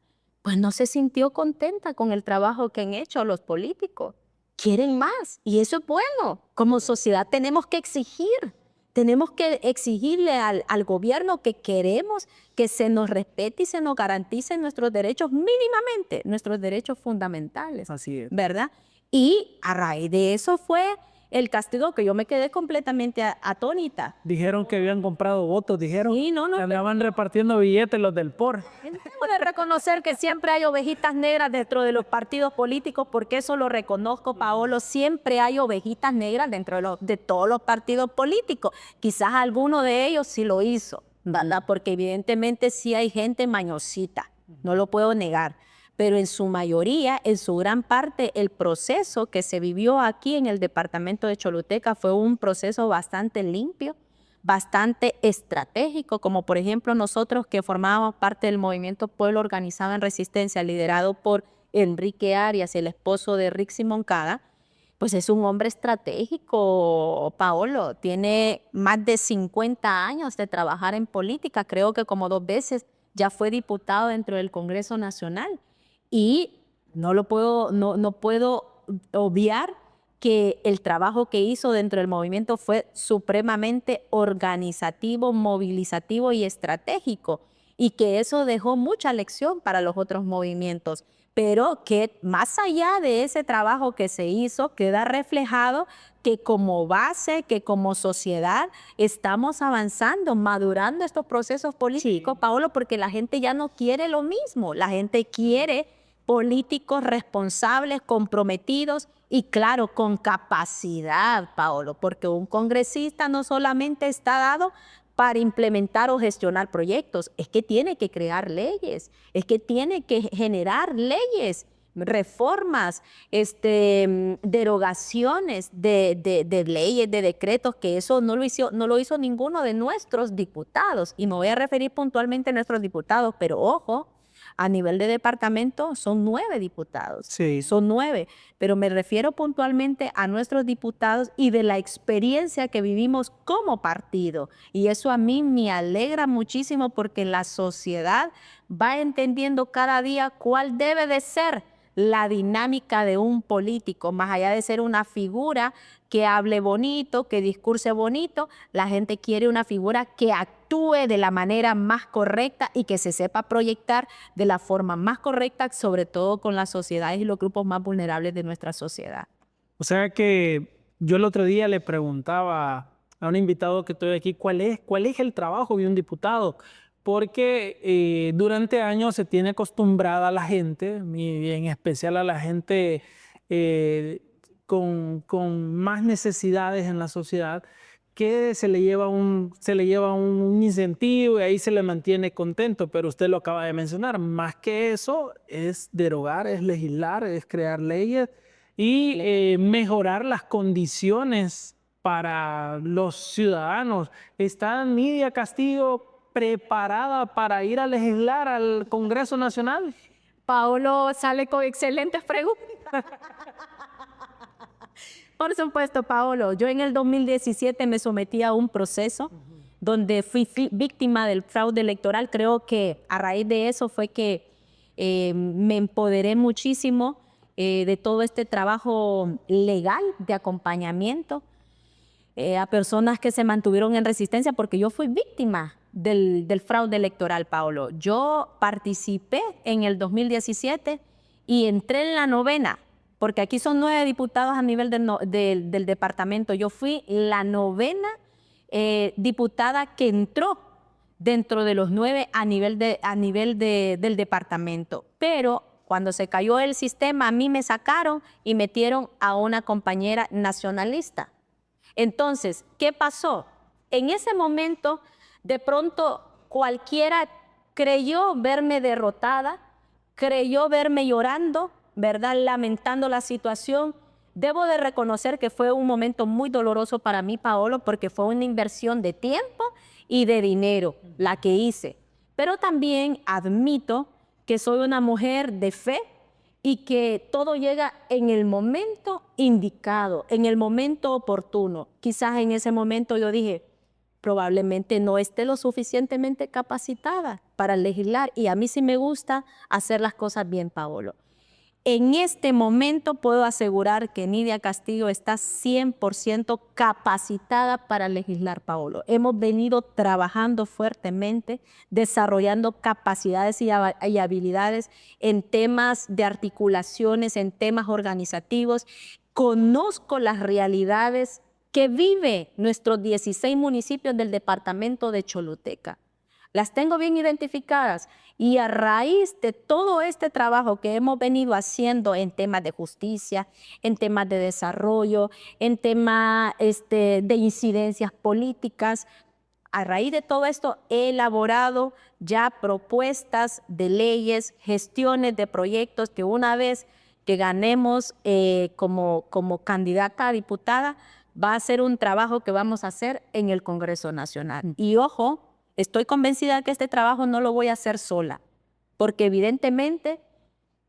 pues no se sintió contenta con el trabajo que han hecho los políticos. Quieren más y eso es bueno. Como sociedad tenemos que exigirle al gobierno que queremos que se nos respete y se nos garanticen nuestros derechos mínimamente, nuestros derechos fundamentales. Así es. ¿Verdad? Y a raíz de eso fue el castigo que yo me quedé completamente atónita. Dijeron que habían comprado votos, dijeron. Sí, no, que andaban repartiendo billetes los del POR. Tengo de reconocer que siempre hay ovejitas negras dentro de los partidos políticos, porque eso lo reconozco, Paolo. Siempre hay ovejitas negras dentro de todos los partidos políticos. Quizás alguno de ellos sí lo hizo, ¿verdad? Porque evidentemente sí hay gente mañosita, no lo puedo negar. Pero en su mayoría, en su gran parte, el proceso que se vivió aquí en el departamento de Choluteca fue un proceso bastante limpio, bastante estratégico, como por ejemplo nosotros que formábamos parte del movimiento Pueblo Organizado en Resistencia, liderado por Enrique Arias, el esposo de Rixi Moncada, pues es un hombre estratégico, Paolo. Tiene más de 50 años de trabajar en política, creo que como 2 veces ya fue diputado dentro del Congreso Nacional. Y no puedo obviar que el trabajo que hizo dentro del movimiento fue supremamente organizativo, movilizativo y estratégico, y que eso dejó mucha lección para los otros movimientos. pero que más allá de ese trabajo que se hizo, queda reflejado que como base, que como sociedad estamos avanzando, madurando estos procesos políticos, Paolo, porque la gente ya no quiere lo mismo, la gente quiere políticos responsables, comprometidos y claro, con capacidad, Paolo, porque un congresista no solamente está dado para implementar o gestionar proyectos, es que tiene que crear leyes, es que tiene que generar leyes, reformas, derogaciones de leyes, de decretos, que eso no lo hizo ninguno de nuestros diputados. Y me voy a referir puntualmente a nuestros diputados, pero ojo, a nivel de departamento son 9 diputados. Sí. Son 9, pero me refiero puntualmente a nuestros diputados y de la experiencia que vivimos como partido. Y eso a mí me alegra muchísimo porque la sociedad va entendiendo cada día cuál debe de ser la dinámica de un político, más allá de ser una figura que hable bonito, que discurse bonito, la gente quiere una figura que actúe de la manera más correcta y que se sepa proyectar de la forma más correcta, sobre todo con las sociedades y los grupos más vulnerables de nuestra sociedad. O sea que yo el otro día le preguntaba a un invitado que estoy aquí cuál es el trabajo de un diputado, porque durante años se tiene acostumbrada a la gente, y en especial a la gente con más necesidades en la sociedad, que se le lleva un incentivo y ahí se le mantiene contento, pero usted lo acaba de mencionar, más que eso es derogar, es legislar, es crear leyes y mejorar las condiciones para los ciudadanos. ¿Está Nidia Castillo preparada para ir a legislar al Congreso Nacional? Paolo sale con excelentes preguntas. Por supuesto, Paolo, yo en el 2017 me sometí a un proceso donde fui víctima del fraude electoral. Creo que a raíz de eso fue que me empoderé muchísimo de todo este trabajo legal de acompañamiento a personas que se mantuvieron en resistencia, porque yo fui víctima del fraude electoral, Paolo. Yo participé en el 2017 y entré en la novena, porque aquí son 9 diputados a nivel del departamento. Yo fui la novena diputada que entró dentro de los 9 a nivel del departamento. Pero cuando se cayó el sistema, a mí me sacaron y metieron a una compañera nacionalista. Entonces, ¿qué pasó? En ese momento, de pronto, cualquiera creyó verme derrotada, creyó verme llorando, ¿verdad? Lamentando la situación. Debo de reconocer que fue un momento muy doloroso para mí, Paolo, porque fue una inversión de tiempo y de dinero la que hice. Pero también admito que soy una mujer de fe y que todo llega en el momento indicado, en el momento oportuno. Quizás en ese momento yo dije, probablemente no esté lo suficientemente capacitada para legislar, y a mí sí me gusta hacer las cosas bien, Paolo. En este momento puedo asegurar que Nidia Castillo está 100% capacitada para legislar, Paolo. Hemos venido trabajando fuertemente, desarrollando capacidades y habilidades en temas de articulaciones, en temas organizativos. Conozco las realidades que vive nuestros 16 municipios del departamento de Choluteca. Las tengo bien identificadas y a raíz de todo este trabajo que hemos venido haciendo en temas de justicia, en temas de desarrollo, en temas de incidencias políticas, a raíz de todo esto he elaborado ya propuestas de leyes, gestiones de proyectos que una vez que ganemos como candidata a diputada, va a ser un trabajo que vamos a hacer en el Congreso Nacional. Y ojo, estoy convencida que este trabajo no lo voy a hacer sola, porque evidentemente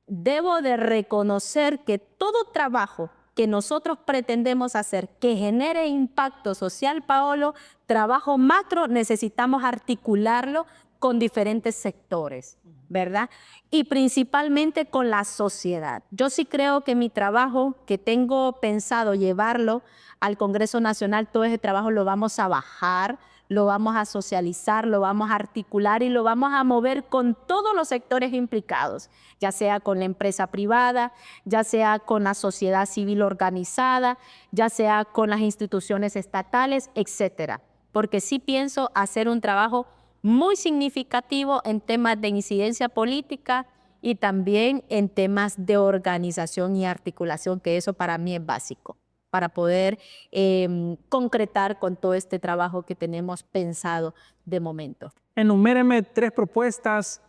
debo de reconocer que todo trabajo que nosotros pretendemos hacer que genere impacto social, Paolo, trabajo macro, necesitamos articularlo con diferentes sectores, ¿verdad? Y principalmente con la sociedad. Yo sí creo que mi trabajo, que tengo pensado llevarlo al Congreso Nacional, todo ese trabajo lo vamos a bajar, lo vamos a socializar, lo vamos a articular y lo vamos a mover con todos los sectores implicados, ya sea con la empresa privada, ya sea con la sociedad civil organizada, ya sea con las instituciones estatales, etcétera. Porque sí pienso hacer un trabajo muy significativo en temas de incidencia política y también en temas de organización y articulación, que eso para mí es básico, para poder concretar con todo este trabajo que tenemos pensado de momento. Enuméreme 3 propuestas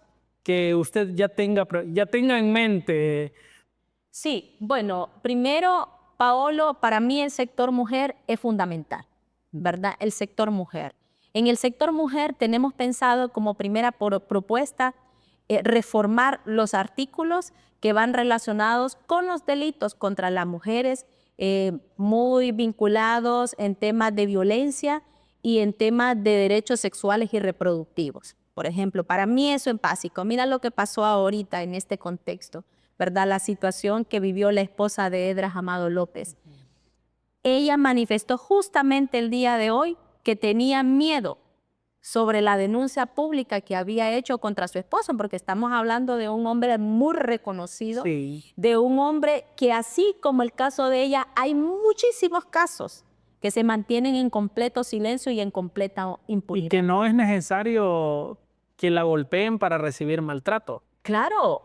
que usted ya tenga en mente. Sí, bueno, primero, Paolo, para mí el sector mujer es fundamental, ¿verdad? El sector mujer. En el sector mujer tenemos pensado como primera propuesta reformar los artículos que van relacionados con los delitos contra las mujeres, muy vinculados en temas de violencia y en temas de derechos sexuales y reproductivos. Por ejemplo, para mí eso es básico. Mira lo que pasó ahorita en este contexto, ¿verdad? La situación que vivió la esposa de Edras Amado López. Ella manifestó justamente el día de hoy que tenía miedo sobre la denuncia pública que había hecho contra su esposo, porque estamos hablando de un hombre muy reconocido, Sí. de un hombre que así como el caso de ella, hay muchísimos casos que se mantienen en completo silencio y en completa impunidad. Y que no es necesario que la golpeen para recibir maltrato. Claro,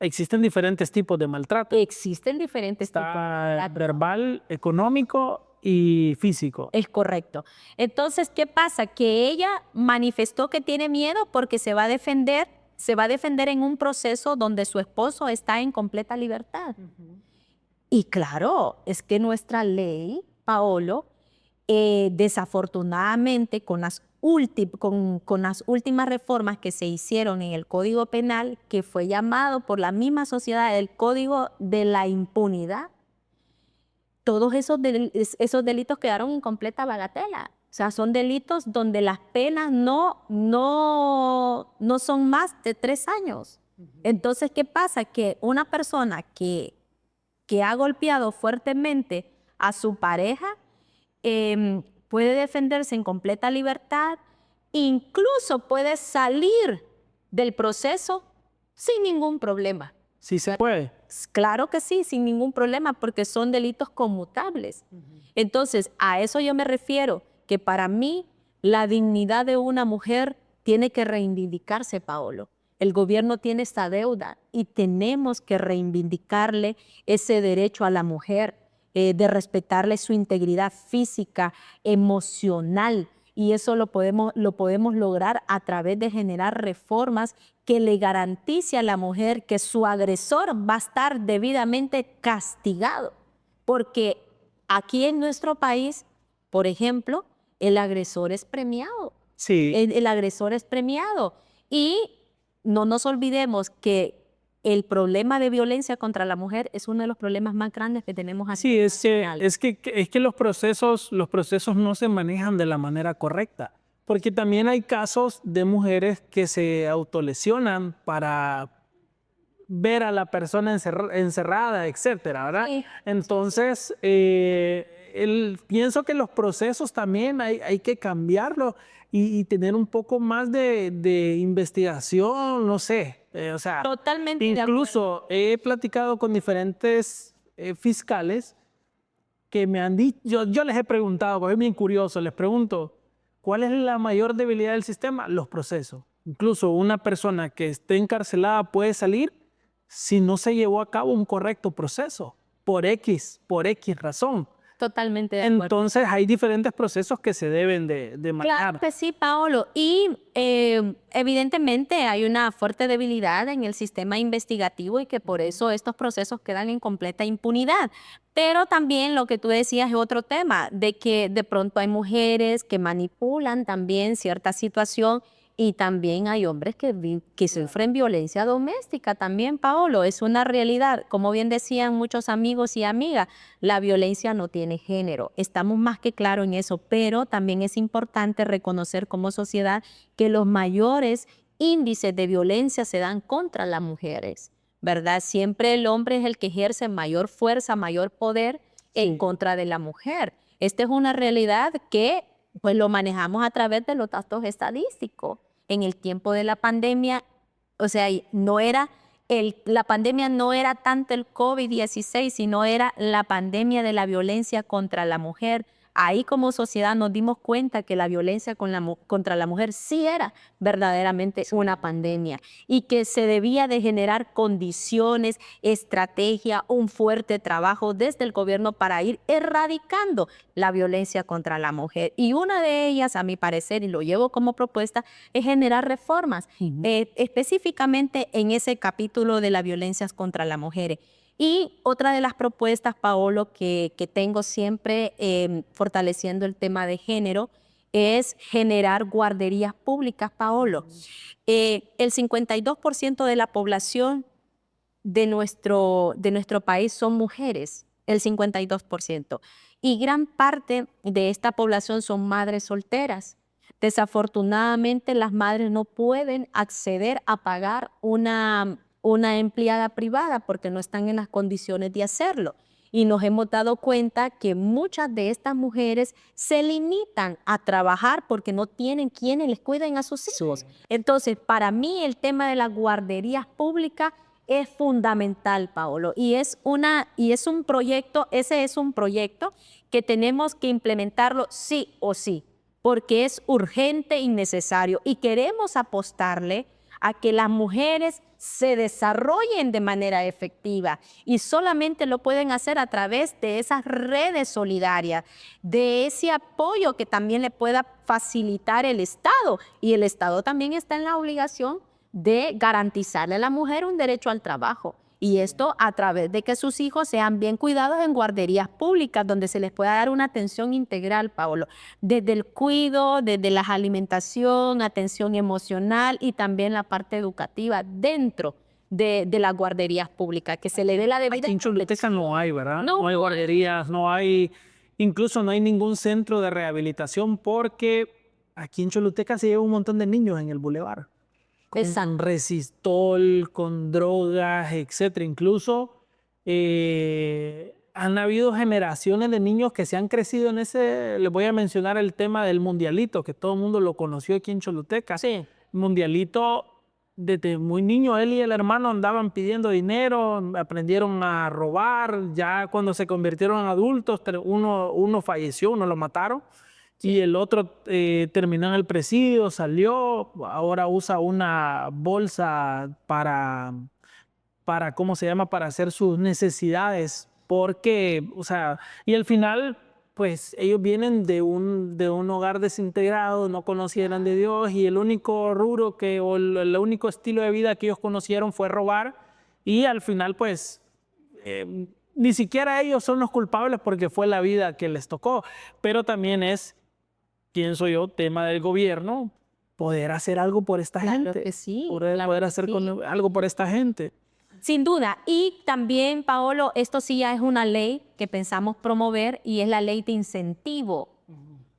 Existen diferentes tipos de maltrato. existen diferentes tipos de Está maltrato. verbal, económico y físico. Es correcto. Entonces, ¿qué pasa? Que ella manifestó que tiene miedo porque se va a defender en un proceso donde su esposo está en completa libertad. Y claro, es que nuestra ley, Paolo, desafortunadamente con las últimas reformas que se hicieron en el Código Penal, que fue llamado por la misma sociedad el Código de la Impunidad, todos esos delitos quedaron en completa bagatela. O sea, son delitos donde las penas no son más de 3 años. Entonces, ¿qué pasa? Que una persona que ha golpeado fuertemente a su pareja puede defenderse en completa libertad, incluso puede salir del proceso sin ningún problema. Sí se puede. Claro que sí, sin ningún problema, porque son delitos conmutables. Entonces, a eso yo me refiero, que para mí la dignidad de una mujer tiene que reivindicarse, Paolo. El gobierno tiene esta deuda y tenemos que reivindicarle ese derecho a la mujer, de respetarle su integridad física, emocional. Y eso lo podemos lograr a través de generar reformas que le garantice a la mujer que su agresor va a estar debidamente castigado. Porque aquí en nuestro país, por ejemplo, el agresor es premiado. Sí. El agresor es premiado. Y no nos olvidemos que el problema de violencia contra la mujer es uno de los problemas más grandes que tenemos aquí. Sí, es que los procesos no se manejan de la manera correcta, porque también hay casos de mujeres que se autolesionan para ver a la persona encerrada, etcétera, ¿verdad? Sí. Entonces, pienso que los procesos también hay que cambiarlo y tener un poco más de investigación, no sé. O sea, Totalmente de acuerdo. incluso he platicado con diferentes fiscales que me han dicho, yo les he preguntado, porque es bien curioso, les pregunto, ¿cuál es la mayor debilidad del sistema? Los procesos. Incluso una persona que esté encarcelada puede salir si no se llevó a cabo un correcto proceso, por X razón. Totalmente de acuerdo. Entonces hay diferentes procesos que se deben de manejar. Claro que sí, Paolo. Y evidentemente hay una fuerte debilidad en el sistema investigativo y que por eso estos procesos quedan en completa impunidad. Pero también lo que tú decías es otro tema, de que de pronto hay mujeres que manipulan también cierta situación y también hay hombres que sufren violencia doméstica también, Paolo. Es una realidad. Como bien decían muchos amigos y amigas, la violencia no tiene género. Estamos más que claros en eso, pero también es importante reconocer como sociedad que los mayores índices de violencia se dan contra las mujeres, ¿verdad? Siempre el hombre es el que ejerce mayor fuerza, mayor poder en contra de la mujer. Esta es una realidad que pues lo manejamos a través de los datos estadísticos. En el tiempo de la pandemia, o sea, la pandemia no era tanto el COVID-16, sino era la pandemia de la violencia contra la mujer. Ahí como sociedad nos dimos cuenta que la violencia contra la mujer sí era verdaderamente una pandemia y que se debía de generar condiciones, estrategia, un fuerte trabajo desde el gobierno para ir erradicando la violencia contra la mujer. Y una de ellas, a mi parecer, y lo llevo como propuesta, es generar reformas, específicamente en ese capítulo de las violencias contra las mujeres. Y otra de las propuestas, Paolo, que tengo siempre fortaleciendo el tema de género, es generar guarderías públicas, Paolo. El 52% de la población de nuestro país son mujeres, el 52%. Y gran parte de esta población son madres solteras. Desafortunadamente, las madres no pueden acceder a pagar una empleada privada porque no están en las condiciones de hacerlo. Y nos hemos dado cuenta que muchas de estas mujeres se limitan a trabajar porque no tienen quienes les cuiden a sus hijos. Entonces, para mí el tema de las guarderías públicas es fundamental, Paolo, ese es un proyecto que tenemos que implementarlo sí o sí, porque es urgente y necesario y queremos apostarle a que las mujeres se desarrollen de manera efectiva y solamente lo pueden hacer a través de esas redes solidarias, de ese apoyo que también le pueda facilitar el Estado. Y el Estado también está en la obligación de garantizarle a la mujer un derecho al trabajo. Y esto a través de que sus hijos sean bien cuidados en guarderías públicas, donde se les pueda dar una atención integral, Paolo, desde el cuidado, desde la alimentación, atención emocional y también la parte educativa dentro de las guarderías públicas, que se le dé la debida. Aquí en Choluteca no hay, ¿verdad? No. No hay guarderías, incluso no hay ningún centro de rehabilitación porque aquí en Choluteca se lleva un montón de niños en el bulevar. Con resistol, con drogas, etcétera. Incluso han habido generaciones de niños que se han crecido en ese. Les voy a mencionar el tema del mundialito, que todo el mundo lo conoció aquí en Choluteca. Sí. Mundialito, desde muy niño, él y el hermano andaban pidiendo dinero, aprendieron a robar. Ya cuando se convirtieron en adultos, uno falleció, uno lo mataron. Y el otro terminó en el presidio, salió, ahora usa una bolsa ¿cómo se llama? Para hacer sus necesidades. Porque, o sea, y al final, pues ellos vienen de un hogar desintegrado, no conocieran de Dios y el único rubro o el único estilo de vida que ellos conocieron fue robar. Y al final, pues, ni siquiera ellos son los culpables porque fue la vida que les tocó. Pero también pienso yo, tema del gobierno, poder hacer algo por esta gente. Claro que sí. Poder hacer algo por esta gente. Sin duda. Y también, Paolo, esto sí ya es una ley que pensamos promover y es la ley de incentivo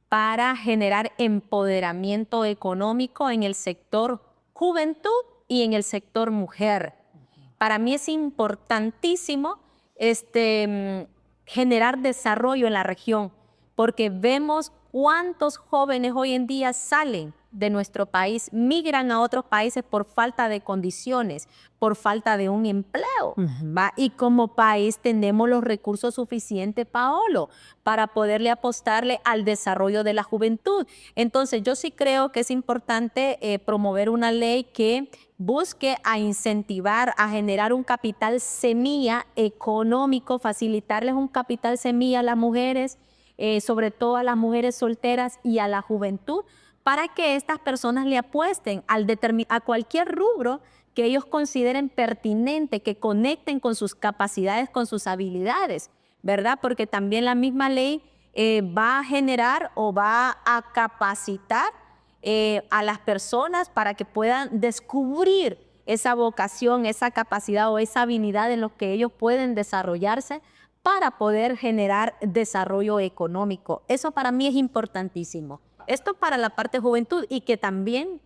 para generar empoderamiento económico en el sector juventud y en el sector mujer. Para mí es importantísimo generar desarrollo en la región porque vemos cuántos jóvenes hoy en día salen de nuestro país, migran a otros países por falta de condiciones, por falta de un empleo, ¿va? Y como país tenemos los recursos suficientes, Paolo, para poderle apostarle al desarrollo de la juventud. Entonces, yo sí creo que es importante promover una ley que busque a incentivar, a generar un capital semilla económico, facilitarles un capital semilla a las mujeres, sobre todo a las mujeres solteras y a la juventud, para que estas personas le apuesten a cualquier rubro que ellos consideren pertinente, que conecten con sus capacidades, con sus habilidades, ¿verdad? Porque también la misma ley va a generar o va a capacitar a las personas para que puedan descubrir esa vocación, esa capacidad o esa habilidad en lo que ellos pueden desarrollarse para poder generar desarrollo económico. Eso para mí es importantísimo. Esto para la parte de juventud y que también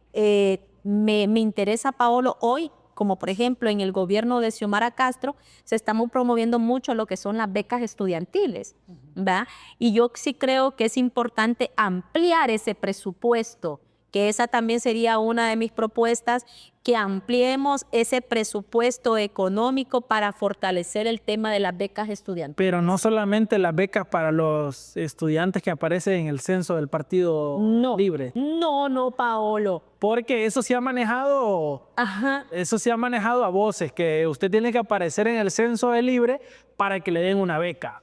me interesa, Paolo, hoy como por ejemplo en el gobierno de Xiomara Castro, se estamos promoviendo mucho lo que son las becas estudiantiles, ¿verdad? Y yo sí creo que es importante ampliar ese presupuesto, que esa también sería una de mis propuestas, que ampliemos ese presupuesto económico para fortalecer el tema de las becas estudiantiles. Pero no solamente las becas para los estudiantes que aparecen en el censo del Partido Libre. No, Paolo. Porque eso se ha manejado, Ajá. eso se ha manejado a voces, que usted tiene que aparecer en el censo de Libre para que le den una beca.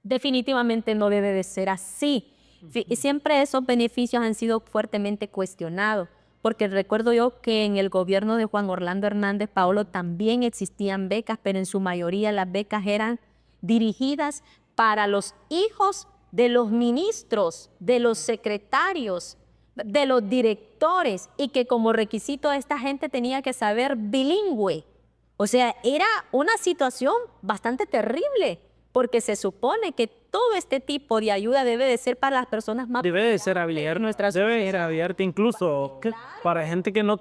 Definitivamente no debe de ser así. Y siempre esos beneficios han sido fuertemente cuestionados, porque recuerdo yo que en el gobierno de Juan Orlando Hernández, Paolo, también existían becas, pero en su mayoría las becas eran dirigidas para los hijos de los ministros, de los secretarios, de los directores, y que como requisito esta gente tenía que saber bilingüe. O sea, era una situación bastante terrible, porque se supone que todo este tipo de ayuda debe de ser para las personas más... Debe de ser abierta, debe ser abierta incluso para gente que no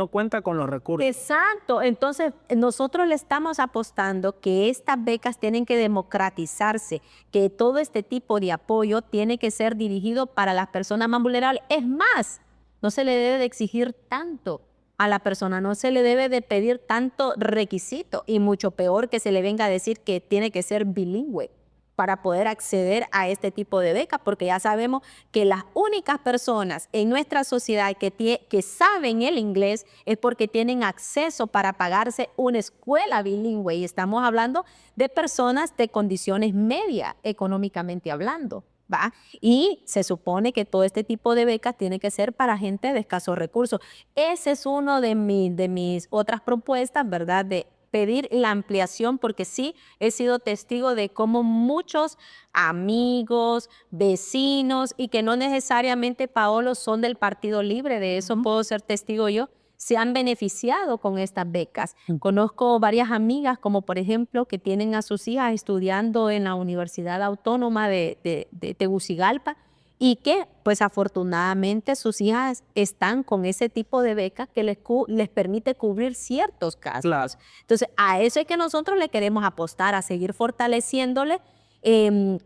cuenta con los recursos. Exacto. Entonces, nosotros le estamos apostando que estas becas tienen que democratizarse, que todo este tipo de apoyo tiene que ser dirigido para las personas más vulnerables. Es más, no se le debe de exigir tanto a la persona, no se le debe de pedir tanto requisito, y mucho peor que se le venga a decir que tiene que ser bilingüe para poder acceder a este tipo de becas, porque ya sabemos que las únicas personas en nuestra sociedad que saben el inglés es porque tienen acceso para pagarse una escuela bilingüe, y estamos hablando de personas de condiciones medias económicamente hablando, ¿va? Y se supone que todo este tipo de becas tiene que ser para gente de escasos recursos. Ese es uno de mis otras propuestas, ¿verdad? De pedir la ampliación, porque sí he sido testigo de cómo muchos amigos, vecinos, y que no necesariamente, Paolo, son del Partido Libre, de eso puedo ser testigo yo, se han beneficiado con estas becas. Conozco varias amigas, como por ejemplo, que tienen a sus hijas estudiando en la Universidad Autónoma de Tegucigalpa, y que pues afortunadamente sus hijas están con ese tipo de becas que les permite cubrir ciertos casos. Claro. Entonces, a eso es que nosotros le queremos apostar, a seguir fortaleciéndole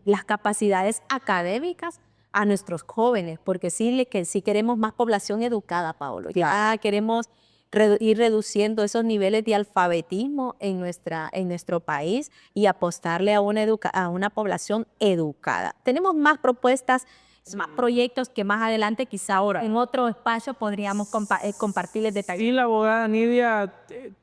las capacidades académicas a nuestros jóvenes, porque sí queremos más población educada, Paolo. Ya queremos ir reduciendo esos niveles de alfabetismo en nuestro país, y apostarle a una población educada. Tenemos más propuestas, más proyectos que más adelante, quizá ahora en otro espacio, podríamos compartirles detalles. Sí, la abogada Nidia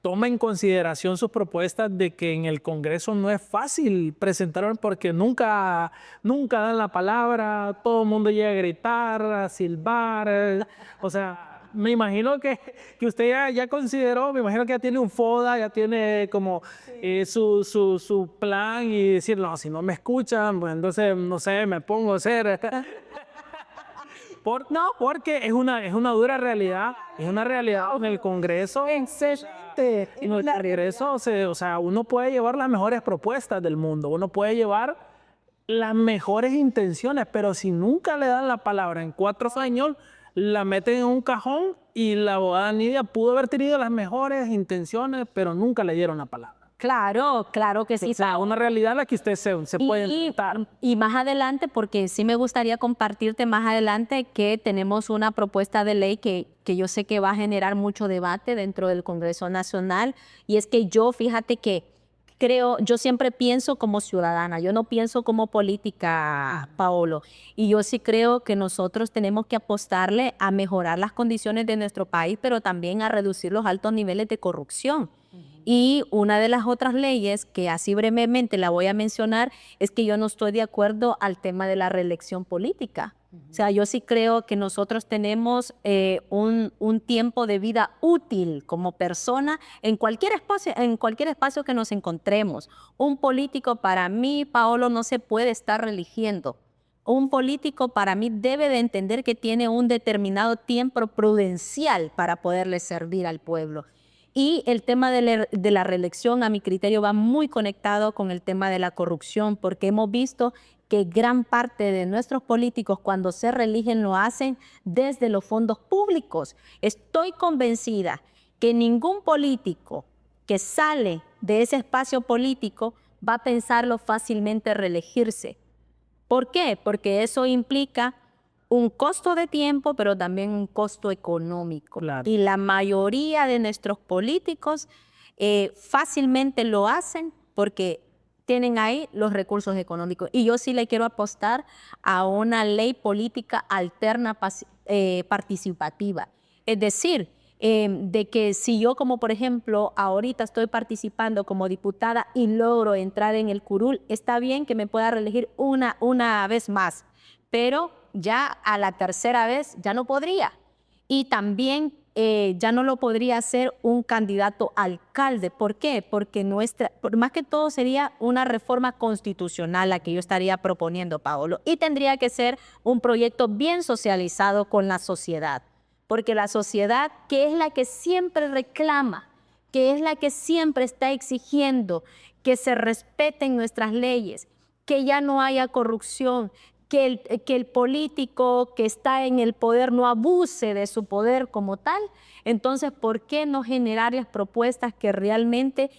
toma en consideración sus propuestas de que en el Congreso no es fácil presentar, porque nunca dan la palabra, todo el mundo llega a gritar, a silbar, o sea... Me imagino que usted ya consideró, me imagino que ya tiene un FODA, ya tiene como su plan, y decir, no, si no me escuchan, pues entonces, no sé, me pongo a hacer... Porque es una dura realidad, es una realidad en el Congreso. Excelente. En el Congreso, o sea, uno puede llevar las mejores propuestas del mundo, uno puede llevar las mejores intenciones, pero si nunca le dan la palabra en 4 años, la meten en un cajón, y la abogada Nidia pudo haber tenido las mejores intenciones, pero nunca le dieron la palabra. Claro, claro que sí. O sea, una realidad en la que usted se puede enfrentar. Y más adelante, porque sí me gustaría compartirte más adelante que tenemos una propuesta de ley que yo sé que va a generar mucho debate dentro del Congreso Nacional, y es que fíjate que yo siempre pienso como ciudadana, yo no pienso como política, Paolo, y yo sí creo que nosotros tenemos que apostarle a mejorar las condiciones de nuestro país, pero también a reducir los altos niveles de corrupción. Y una de las otras leyes, que así brevemente la voy a mencionar, es que yo no estoy de acuerdo al tema de la reelección política. O sea, yo sí creo que nosotros tenemos un tiempo de vida útil como persona en cualquier espacio que nos encontremos. Un político, para mí, Paolo, no se puede estar reeligiendo. Un político, para mí, debe de entender que tiene un determinado tiempo prudencial para poderle servir al pueblo. Y el tema de la reelección, a mi criterio, va muy conectado con el tema de la corrupción, porque hemos visto que gran parte de nuestros políticos, cuando se reeligen, lo hacen desde los fondos públicos. Estoy convencida que ningún político que sale de ese espacio político va a pensarlo fácilmente reelegirse. ¿Por qué? Porque eso implica un costo de tiempo, pero también un costo económico. Claro. Y la mayoría de nuestros políticos fácilmente lo hacen porque tienen ahí los recursos económicos. Y yo sí le quiero apostar a una ley política alterna participativa. Es decir, de que si yo, como por ejemplo, ahorita estoy participando como diputada y logro entrar en el curul, está bien que me pueda reelegir una vez más, pero ya a la tercera vez ya no podría. Y también ya no lo podría hacer un candidato a alcalde. ¿Por qué? Porque más que todo sería una reforma constitucional la que yo estaría proponiendo, Paolo, y tendría que ser un proyecto bien socializado con la sociedad, porque la sociedad, que es la que siempre reclama, que es la que siempre está exigiendo que se respeten nuestras leyes, que ya no haya corrupción, que el político que está en el poder no abuse de su poder como tal. Entonces, ¿por qué no generar las propuestas que realmente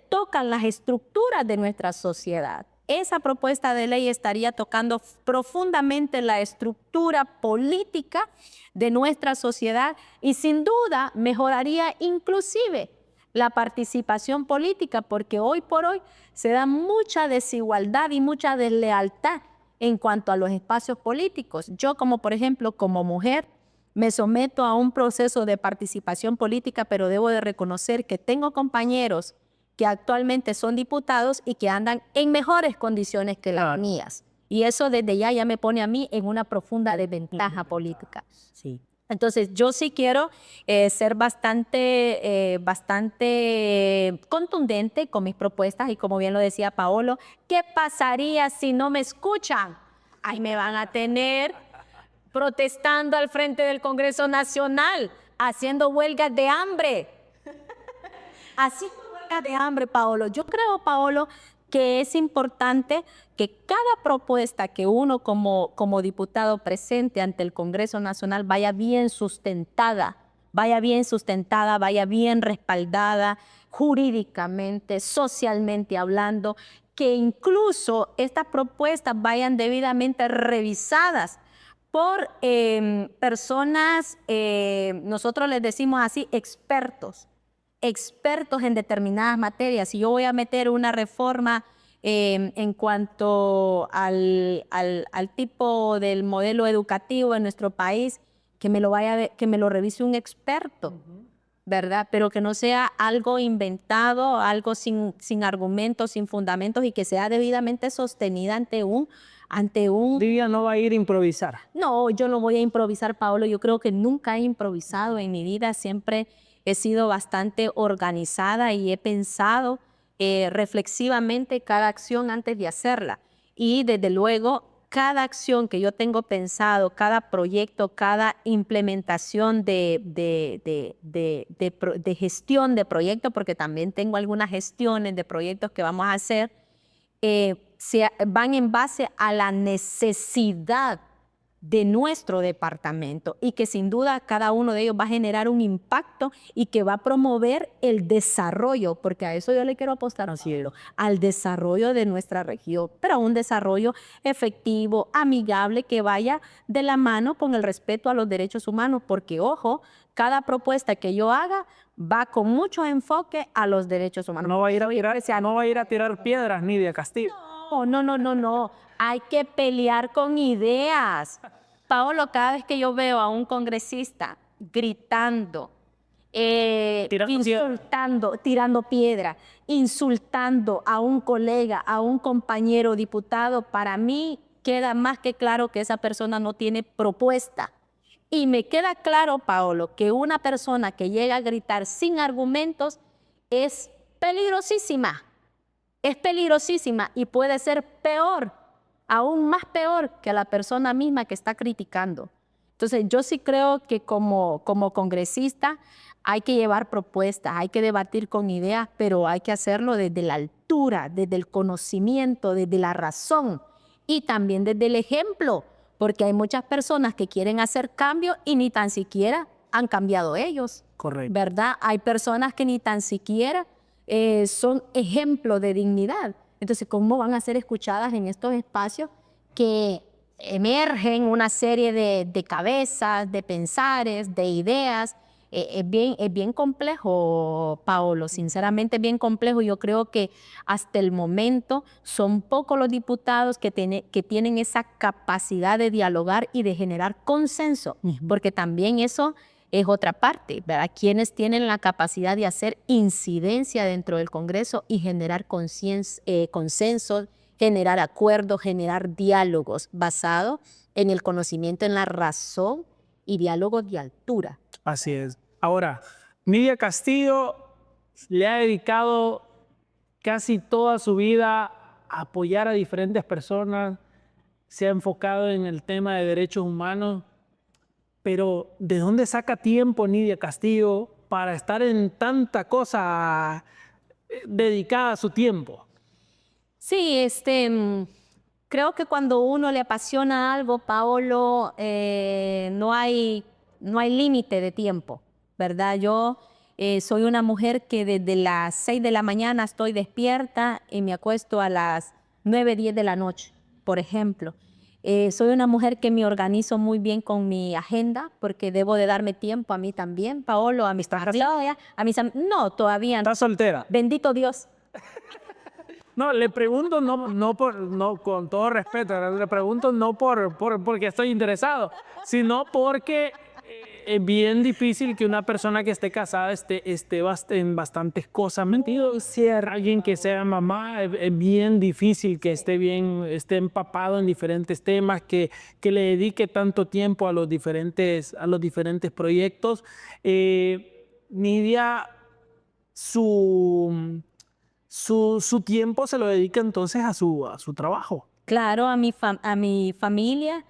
tocan las estructuras de nuestra sociedad? Esa propuesta de ley estaría tocando profundamente la estructura política de nuestra sociedad y sin duda mejoraría inclusive la participación política, porque hoy por hoy se da mucha desigualdad y mucha deslealtad en cuanto a los espacios políticos. Yo, como por ejemplo, como mujer, me someto a un proceso de participación política, pero debo de reconocer que tengo compañeros que actualmente son diputados y que andan en mejores condiciones que las mías. Y eso desde ya me pone a mí en una profunda desventaja política. Sí. Entonces, yo sí quiero ser bastante contundente con mis propuestas y como bien lo decía Paolo, ¿qué pasaría si no me escuchan? Ahí me van a tener protestando al frente del Congreso Nacional, haciendo huelgas de hambre. Así huelgas de hambre, Paolo. Yo creo, Paolo, que es importante que cada propuesta que uno como diputado presente ante el Congreso Nacional vaya bien sustentada, vaya bien respaldada jurídicamente, socialmente hablando, que incluso estas propuestas vayan debidamente revisadas por personas, nosotros les decimos así, expertos en determinadas materias. Si yo voy a meter una reforma en cuanto al tipo del modelo educativo en nuestro país, que me lo revise un experto, ¿verdad? Pero que no sea algo inventado, algo sin argumentos, sin fundamentos y que sea debidamente sostenida ante un... Livia no va a ir a improvisar. No, yo no voy a improvisar, Paolo. Yo creo que nunca he improvisado en mi vida. Siempre he sido bastante organizada y he pensado reflexivamente cada acción antes de hacerla. Y desde luego, cada acción que yo tengo pensado, cada proyecto, cada implementación de gestión de proyecto, porque también tengo algunas gestiones de proyectos que vamos a hacer, van en base a la necesidad de nuestro departamento y que sin duda cada uno de ellos va a generar un impacto y que va a promover el desarrollo, porque a eso yo le quiero apostar, cielo, al desarrollo de nuestra región, pero a un desarrollo efectivo, amigable, que vaya de la mano con el respeto a los derechos humanos, porque ojo, cada propuesta que yo haga va con mucho enfoque a los derechos humanos. No va a ir a tirar piedras, Nidia Castillo. No. Hay que pelear con ideas. Paolo, cada vez que yo veo a un congresista gritando, insultando, tirando piedra, insultando a un colega, a un compañero diputado, para mí queda más que claro que esa persona no tiene propuesta. Y me queda claro, Paolo, que una persona que llega a gritar sin argumentos es peligrosísima. Es peligrosísima y puede ser peor, aún más peor que la persona misma que está criticando. Entonces, yo sí creo que como congresista hay que llevar propuestas, hay que debatir con ideas, pero hay que hacerlo desde la altura, desde el conocimiento, desde la razón y también desde el ejemplo, porque hay muchas personas que quieren hacer cambio y ni tan siquiera han cambiado ellos, Correcto. ¿verdad? Hay personas que ni tan siquiera son ejemplo de dignidad. Entonces, ¿cómo van a ser escuchadas en estos espacios que emergen una serie de cabezas, de pensares, de ideas? Es bien complejo, Paolo, sinceramente es bien complejo. Yo creo que hasta el momento son pocos los diputados que tienen esa capacidad de dialogar y de generar consenso, porque también eso es otra parte, ¿verdad? Quienes tienen la capacidad de hacer incidencia dentro del Congreso y generar consensos, generar acuerdos, generar diálogos basados en el conocimiento, en la razón y diálogos de altura. Así es. Ahora, Nidia Castillo le ha dedicado casi toda su vida a apoyar a diferentes personas, se ha enfocado en el tema de derechos humanos, pero ¿de dónde saca tiempo Nidia Castillo para estar en tanta cosa dedicada a su tiempo? Sí, creo que cuando uno le apasiona algo, Paolo, no hay límite de tiempo, ¿verdad? Yo soy una mujer que desde las 6 de la mañana estoy despierta y me acuesto a las 9, 10 de la noche, por ejemplo. Soy una mujer que me organizo muy bien con mi agenda porque debo de darme tiempo a mí también, Paolo, a mis familias, a mis no, todavía no. ¿Estás soltera? Bendito Dios. No, le pregunto no con todo respeto, le pregunto no porque estoy interesado, sino porque es bien difícil que una persona que esté casada esté en bastantes cosas metido. Si es alguien que sea mamá, es bien difícil que esté empapado en diferentes temas, que le dedique tanto tiempo a los diferentes proyectos. Nidia, su tiempo se lo dedica entonces a su trabajo. Claro, a mi familia,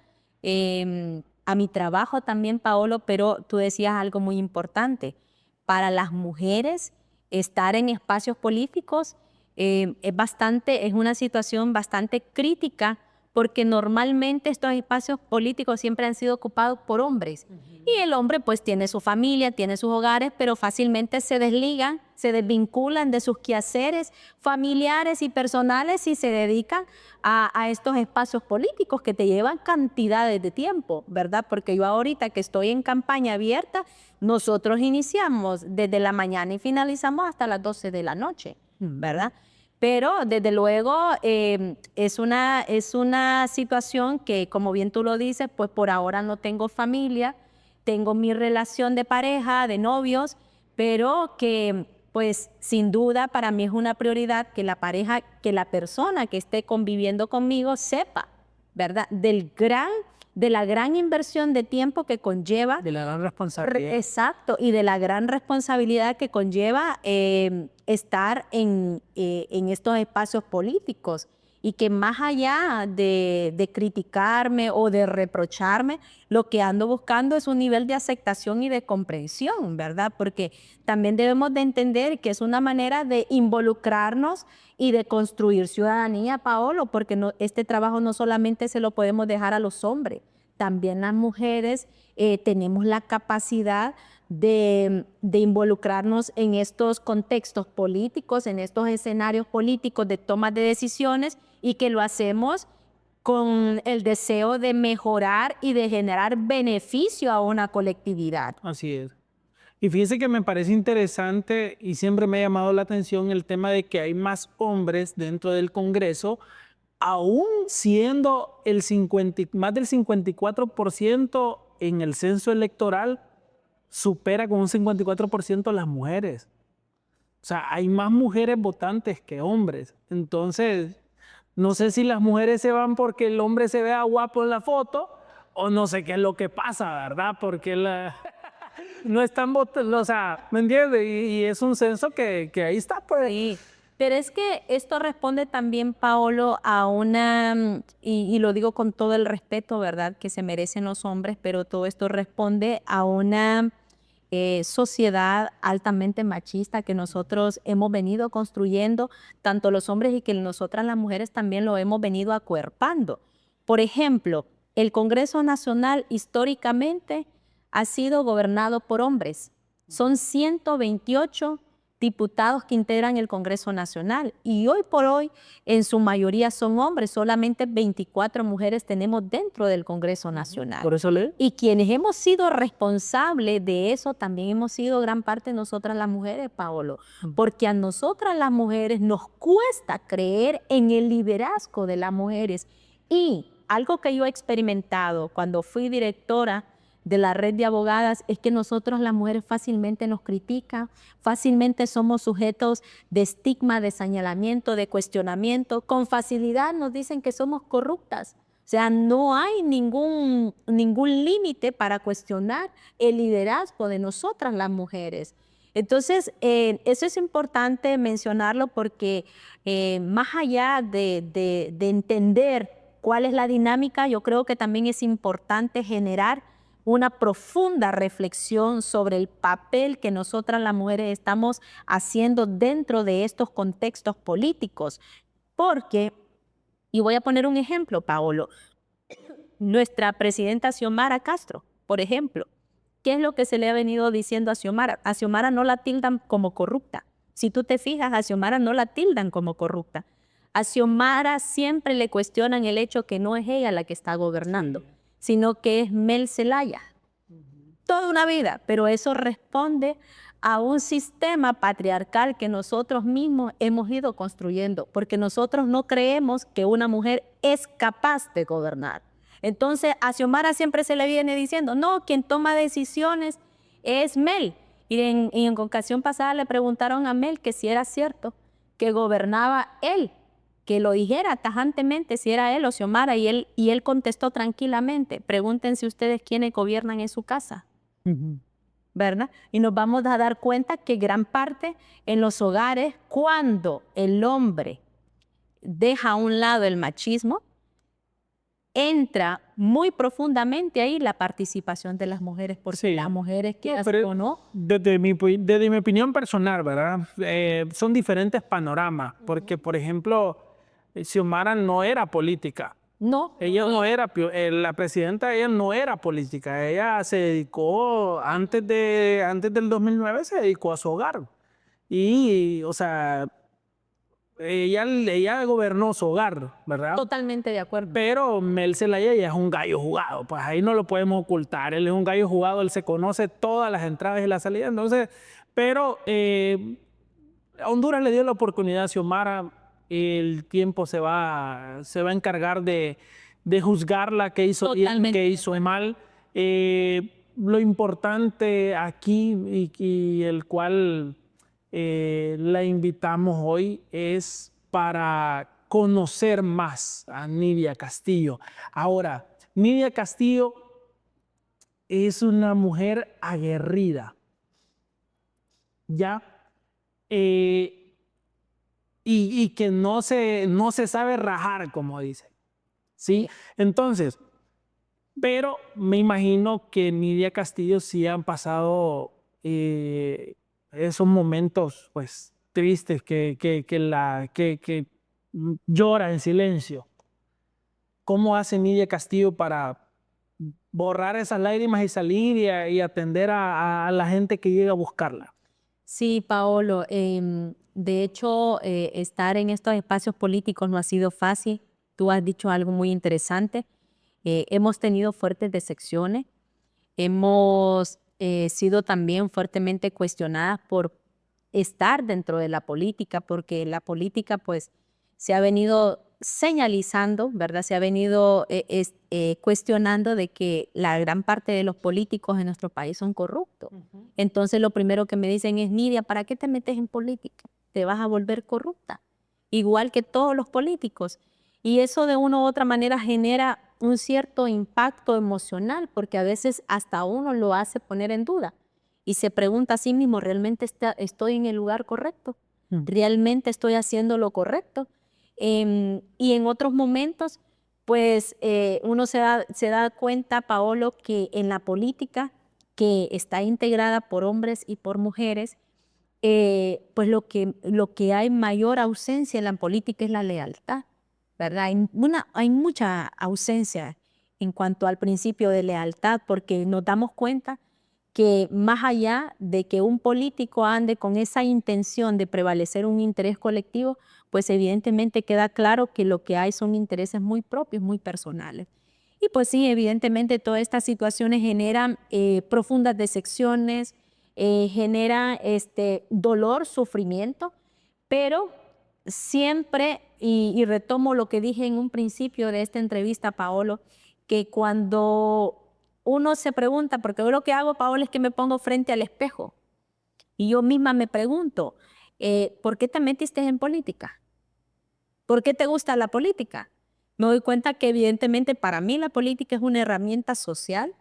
a mi trabajo también, Paolo, pero tú decías algo muy importante. Para las mujeres, estar en espacios políticos es una situación bastante crítica porque normalmente estos espacios políticos siempre han sido ocupados por hombres. Y el hombre pues tiene su familia, tiene sus hogares, pero fácilmente se desligan, se desvinculan de sus quehaceres familiares y personales y se dedican a estos espacios políticos que te llevan cantidades de tiempo, ¿verdad? Porque yo ahorita que estoy en campaña abierta, nosotros iniciamos desde la mañana y finalizamos hasta las 12 de la noche, ¿verdad? Pero desde luego es una situación que, como bien tú lo dices, pues por ahora no tengo familia, tengo mi relación de pareja, de novios, pero que pues sin duda para mí es una prioridad que que la persona que esté conviviendo conmigo sepa, ¿verdad? De la gran inversión de tiempo que conlleva. De la gran responsabilidad. Exacto, y de la gran responsabilidad que conlleva estar en estos espacios políticos y que más allá de criticarme o de reprocharme, lo que ando buscando es un nivel de aceptación y de comprensión, ¿verdad? Porque también debemos de entender que es una manera de involucrarnos y de construir ciudadanía, Paolo, porque este trabajo no solamente se lo podemos dejar a los hombres, también las mujeres tenemos la capacidad de involucrarnos en estos contextos políticos, en estos escenarios políticos de toma de decisiones y que lo hacemos con el deseo de mejorar y de generar beneficio a una colectividad. Así es. Y fíjese que me parece interesante y siempre me ha llamado la atención el tema de que hay más hombres dentro del Congreso, aún siendo más del 54% en el censo electoral, supera con un 54% las mujeres. O sea, hay más mujeres votantes que hombres. Entonces, no sé si las mujeres se van porque el hombre se vea guapo en la foto o no sé qué es lo que pasa, ¿verdad? Porque no están votando, o sea, ¿me entiendes? Y es un censo que ahí está, pues. Sí, pero es que esto responde también, Paolo, a y lo digo con todo el respeto, ¿verdad?, que se merecen los hombres, pero todo esto responde a una sociedad altamente machista que nosotros hemos venido construyendo, tanto los hombres y que nosotras las mujeres también lo hemos venido acuerpando. Por ejemplo, el Congreso Nacional históricamente ha sido gobernado por hombres. Son 128 diputados que integran el Congreso Nacional y hoy por hoy en su mayoría son hombres, solamente 24 mujeres tenemos dentro del Congreso Nacional. Por eso le... Y quienes hemos sido responsables de eso también hemos sido gran parte nosotras las mujeres, Paolo, porque a nosotras las mujeres nos cuesta creer en el liderazgo de las mujeres. Y algo que yo he experimentado cuando fui directora de la red de abogadas es que nosotros las mujeres fácilmente nos critican, fácilmente somos sujetos de estigma, de señalamiento, de cuestionamiento. Con facilidad nos dicen que somos corruptas. O sea, no hay ningún límite para cuestionar el liderazgo de nosotras las mujeres. Entonces, eso es importante mencionarlo porque más allá de entender cuál es la dinámica, yo creo que también es importante generar una profunda reflexión sobre el papel que nosotras las mujeres estamos haciendo dentro de estos contextos políticos. Porque, y voy a poner un ejemplo, Paolo, nuestra presidenta Xiomara Castro, por ejemplo, ¿qué es lo que se le ha venido diciendo a Xiomara? A Xiomara no la tildan como corrupta. Si tú te fijas, a Xiomara no la tildan como corrupta. A Xiomara siempre le cuestionan el hecho que no es ella la que está gobernando, sino que es Mel Zelaya. Toda una vida, pero eso responde a un sistema patriarcal que nosotros mismos hemos ido construyendo, porque nosotros no creemos que una mujer es capaz de gobernar. Entonces a Xiomara siempre se le viene diciendo, no, quien toma decisiones es Mel. Y en ocasión pasada le preguntaron a Mel que si era cierto que gobernaba él, que lo dijera tajantemente si era él o Xiomara, y él contestó tranquilamente, pregúntense ustedes quiénes gobiernan en su casa, ¿verdad? Y nos vamos a dar cuenta que gran parte en los hogares, cuando el hombre deja a un lado el machismo, entra muy profundamente ahí la participación de las mujeres, porque Sí. las mujeres que pero no. desde mi opinión personal, ¿verdad? Son diferentes panoramas, porque, por ejemplo, Xiomara no era política. No, Ella no era, la presidenta, ella no era política. Ella se dedicó, antes del 2009, se dedicó a su hogar. Y, o sea, ella gobernó su hogar, ¿verdad? totalmente de acuerdo. Pero Mel Zelaya ya es un gallo jugado, pues ahí no lo podemos ocultar. Él es un gallo jugado, él se conoce todas las entradas y las salidas. Entonces, pero Honduras le dio la oportunidad a Xiomara. El tiempo se va a encargar de juzgarla, qué hizo bien, qué hizo mal. Lo importante aquí y el cual la invitamos hoy es para conocer más a Nidia Castillo. Ahora, Nidia Castillo es una mujer aguerrida, ¿ya? Y que no se sabe rajar, como dice, ¿sí? Entonces, pero me imagino que Nidia Castillo sí han pasado esos momentos, pues, tristes que llora en silencio. ¿Cómo hace Nidia Castillo para borrar esas lágrimas y salir y atender a la gente que llega a buscarla? Sí, Paolo, de hecho, estar en estos espacios políticos no ha sido fácil. Tú has dicho algo muy interesante. Hemos tenido fuertes decepciones, hemos sido también fuertemente cuestionadas por estar dentro de la política, porque la política pues se ha venido señalizando, ¿verdad? Se ha venido cuestionando de que la gran parte de los políticos en nuestro país son corruptos. Entonces lo primero que me dicen es, Nidia, ¿para qué te metes en política? Te vas a volver corrupta, igual que todos los políticos. Y eso de una u otra manera genera un cierto impacto emocional, porque a veces hasta uno lo hace poner en duda y se pregunta a sí mismo, ¿realmente estoy en el lugar correcto? ¿Realmente estoy haciendo lo correcto? Y en otros momentos, pues uno se da cuenta, Paolo, que en la política que está integrada por hombres y por mujeres, pues lo que hay mayor ausencia en la política es la lealtad, ¿verdad? Hay mucha ausencia en cuanto al principio de lealtad, porque nos damos cuenta que más allá de que un político ande con esa intención de prevalecer un interés colectivo, pues evidentemente queda claro que lo que hay son intereses muy propios, muy personales. Y pues sí, evidentemente todas estas situaciones generan profundas decepciones, genera dolor, sufrimiento, pero siempre, y retomo lo que dije en un principio de esta entrevista, Paolo, que cuando uno se pregunta, porque yo lo que hago, Paolo, es que me pongo frente al espejo y yo misma me pregunto, ¿por qué te metiste en política? ¿Por qué te gusta la política? Me doy cuenta que evidentemente para mí la política es una herramienta social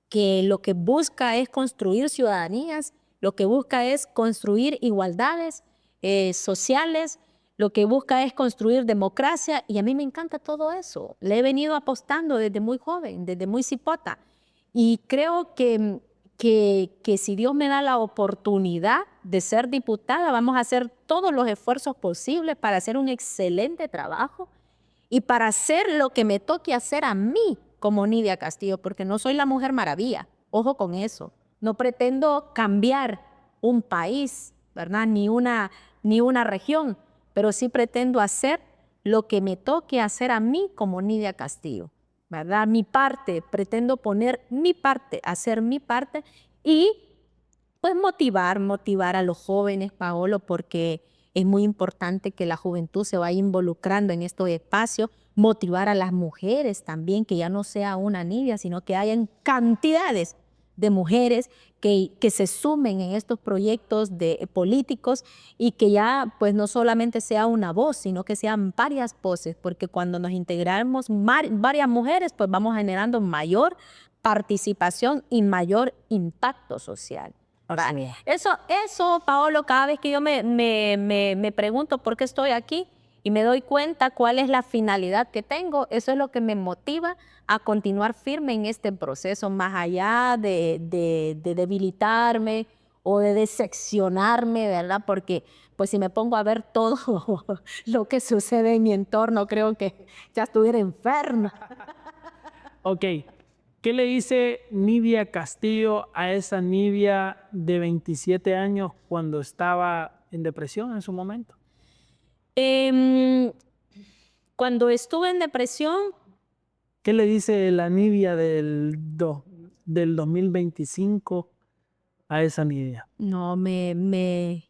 que lo que busca es construir ciudadanías, lo que busca es construir igualdades sociales, lo que busca es construir democracia y a mí me encanta todo eso. Le he venido apostando desde muy joven, desde muy cipota y creo que si Dios me da la oportunidad de ser diputada, vamos a hacer todos los esfuerzos posibles para hacer un excelente trabajo y para hacer lo que me toque hacer a mí como Nidia Castillo, porque no soy la Mujer Maravilla, ojo con eso. No pretendo cambiar un país, ¿verdad? Ni una región, pero sí pretendo hacer lo que me toque hacer a mí como Nidia Castillo, ¿verdad? Mi parte, pretendo poner mi parte, hacer mi parte y pues motivar a los jóvenes, Paolo, porque es muy importante que la juventud se vaya involucrando en estos espacios, motivar a las mujeres también, que ya no sea una Nidia, sino que hayan cantidades de mujeres que se sumen en estos proyectos políticos y que ya pues no solamente sea una voz, sino que sean varias voces, porque cuando nos integramos varias mujeres, pues vamos generando mayor participación y mayor impacto social. Así es. Eso, Paolo, cada vez que yo me pregunto por qué estoy aquí y me doy cuenta cuál es la finalidad que tengo, eso es lo que me motiva a continuar firme en este proceso, más allá de debilitarme o de decepcionarme, ¿verdad? Porque pues si me pongo a ver todo lo que sucede en mi entorno, creo que ya estuviera enferma. Ok, ¿qué le dice Nidia Castillo a esa Nidia de 27 años cuando estaba en depresión en su momento? Em, Cuando estuve en depresión, ¿Qué le dice la Nidia del 2025 a esa Nidia? no, me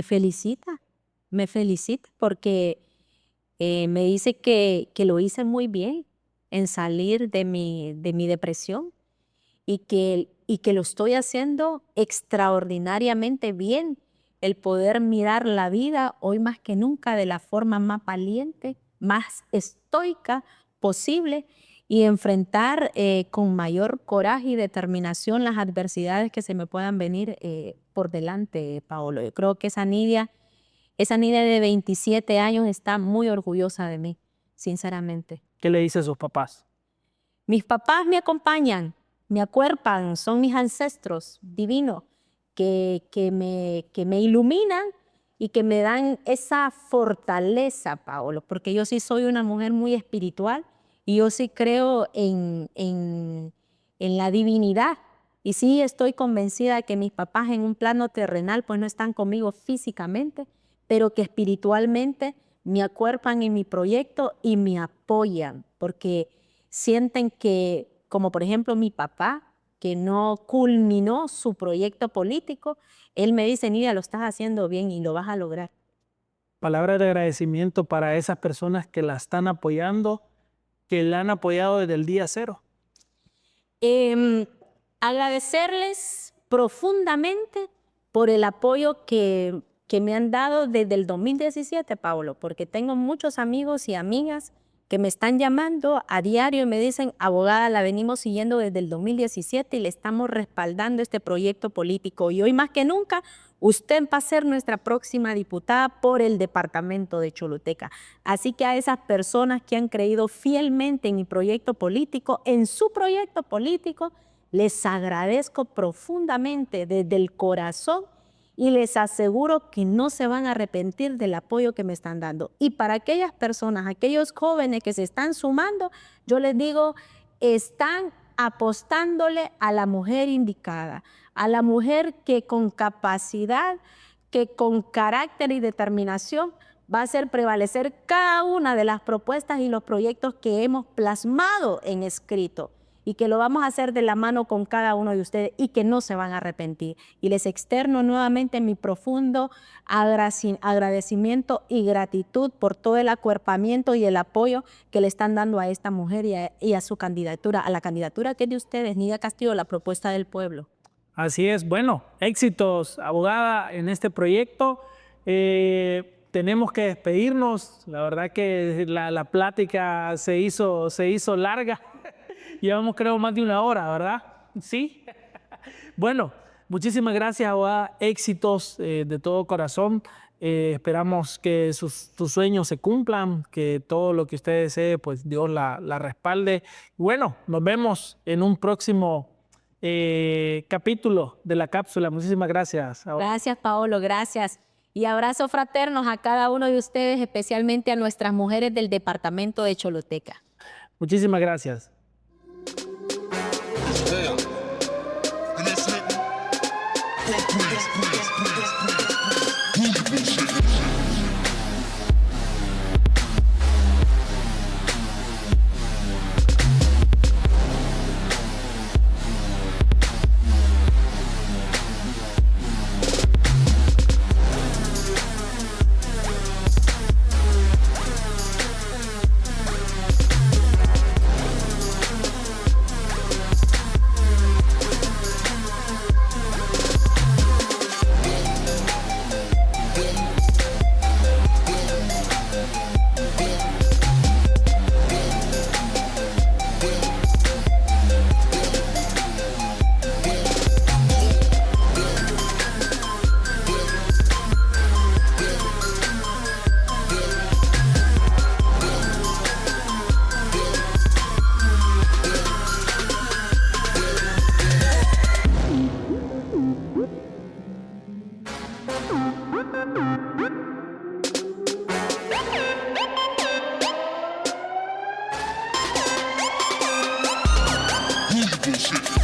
felicita porque me dice que lo hice muy bien en salir de mi depresión y que lo estoy haciendo extraordinariamente bien, el poder mirar la vida hoy más que nunca de la forma más valiente, más estoica posible y enfrentar con mayor coraje y determinación las adversidades que se me puedan venir por delante, Paolo. Yo creo que esa Nidia de 27 años está muy orgullosa de mí, sinceramente. ¿Qué le dice a sus papás? Mis papás me acompañan, me acuerpan, son mis ancestros divinos que me iluminan y que me dan esa fortaleza, Paolo, porque yo sí soy una mujer muy espiritual y yo sí creo en la divinidad. Y sí estoy convencida de que mis papás en un plano terrenal pues no están conmigo físicamente, pero que espiritualmente me acuerpan en mi proyecto y me apoyan, porque sienten que, como por ejemplo mi papá, que no culminó su proyecto político, él me dice, Nidia, lo estás haciendo bien y lo vas a lograr. Palabras de agradecimiento para esas personas que la están apoyando, que la han apoyado desde el día cero. Em, Agradecerles profundamente por el apoyo que me han dado desde el 2017, Paulo, porque tengo muchos amigos y amigas que me están llamando a diario y me dicen, abogada, la venimos siguiendo desde el 2017 y le estamos respaldando este proyecto político. Y hoy más que nunca, usted va a ser nuestra próxima diputada por el departamento de Choluteca. Así que a esas personas que han creído fielmente en mi proyecto político, en su proyecto político, les agradezco profundamente desde el corazón y les aseguro que no se van a arrepentir del apoyo que me están dando. Y para aquellas personas, aquellos jóvenes que se están sumando, yo les digo, están apostándole a la mujer indicada, a la mujer que con capacidad, que con carácter y determinación va a hacer prevalecer cada una de las propuestas y los proyectos que hemos plasmado en escrito, y que lo vamos a hacer de la mano con cada uno de ustedes y que no se van a arrepentir. Y les externo nuevamente mi profundo agradecimiento y gratitud por todo el acuerpamiento y el apoyo que le están dando a esta mujer y a su candidatura, a la candidatura que es de ustedes, Nidia Castillo, la propuesta del pueblo. Así es. Bueno, éxitos, abogada, en este proyecto. Tenemos que despedirnos. La verdad que la plática se hizo larga. Llevamos, creo, más de 1 hora, ¿verdad? Sí. Bueno, muchísimas gracias, abogada. Éxitos de todo corazón. Esperamos que tus sueños se cumplan, que todo lo que usted desee, pues Dios la respalde. Bueno, nos vemos en un próximo capítulo de la cápsula. Muchísimas gracias. Gracias, Paolo, gracias. Y abrazos fraternos a cada uno de ustedes, especialmente a nuestras mujeres del departamento de Choluteca. Muchísimas gracias. Bullshit.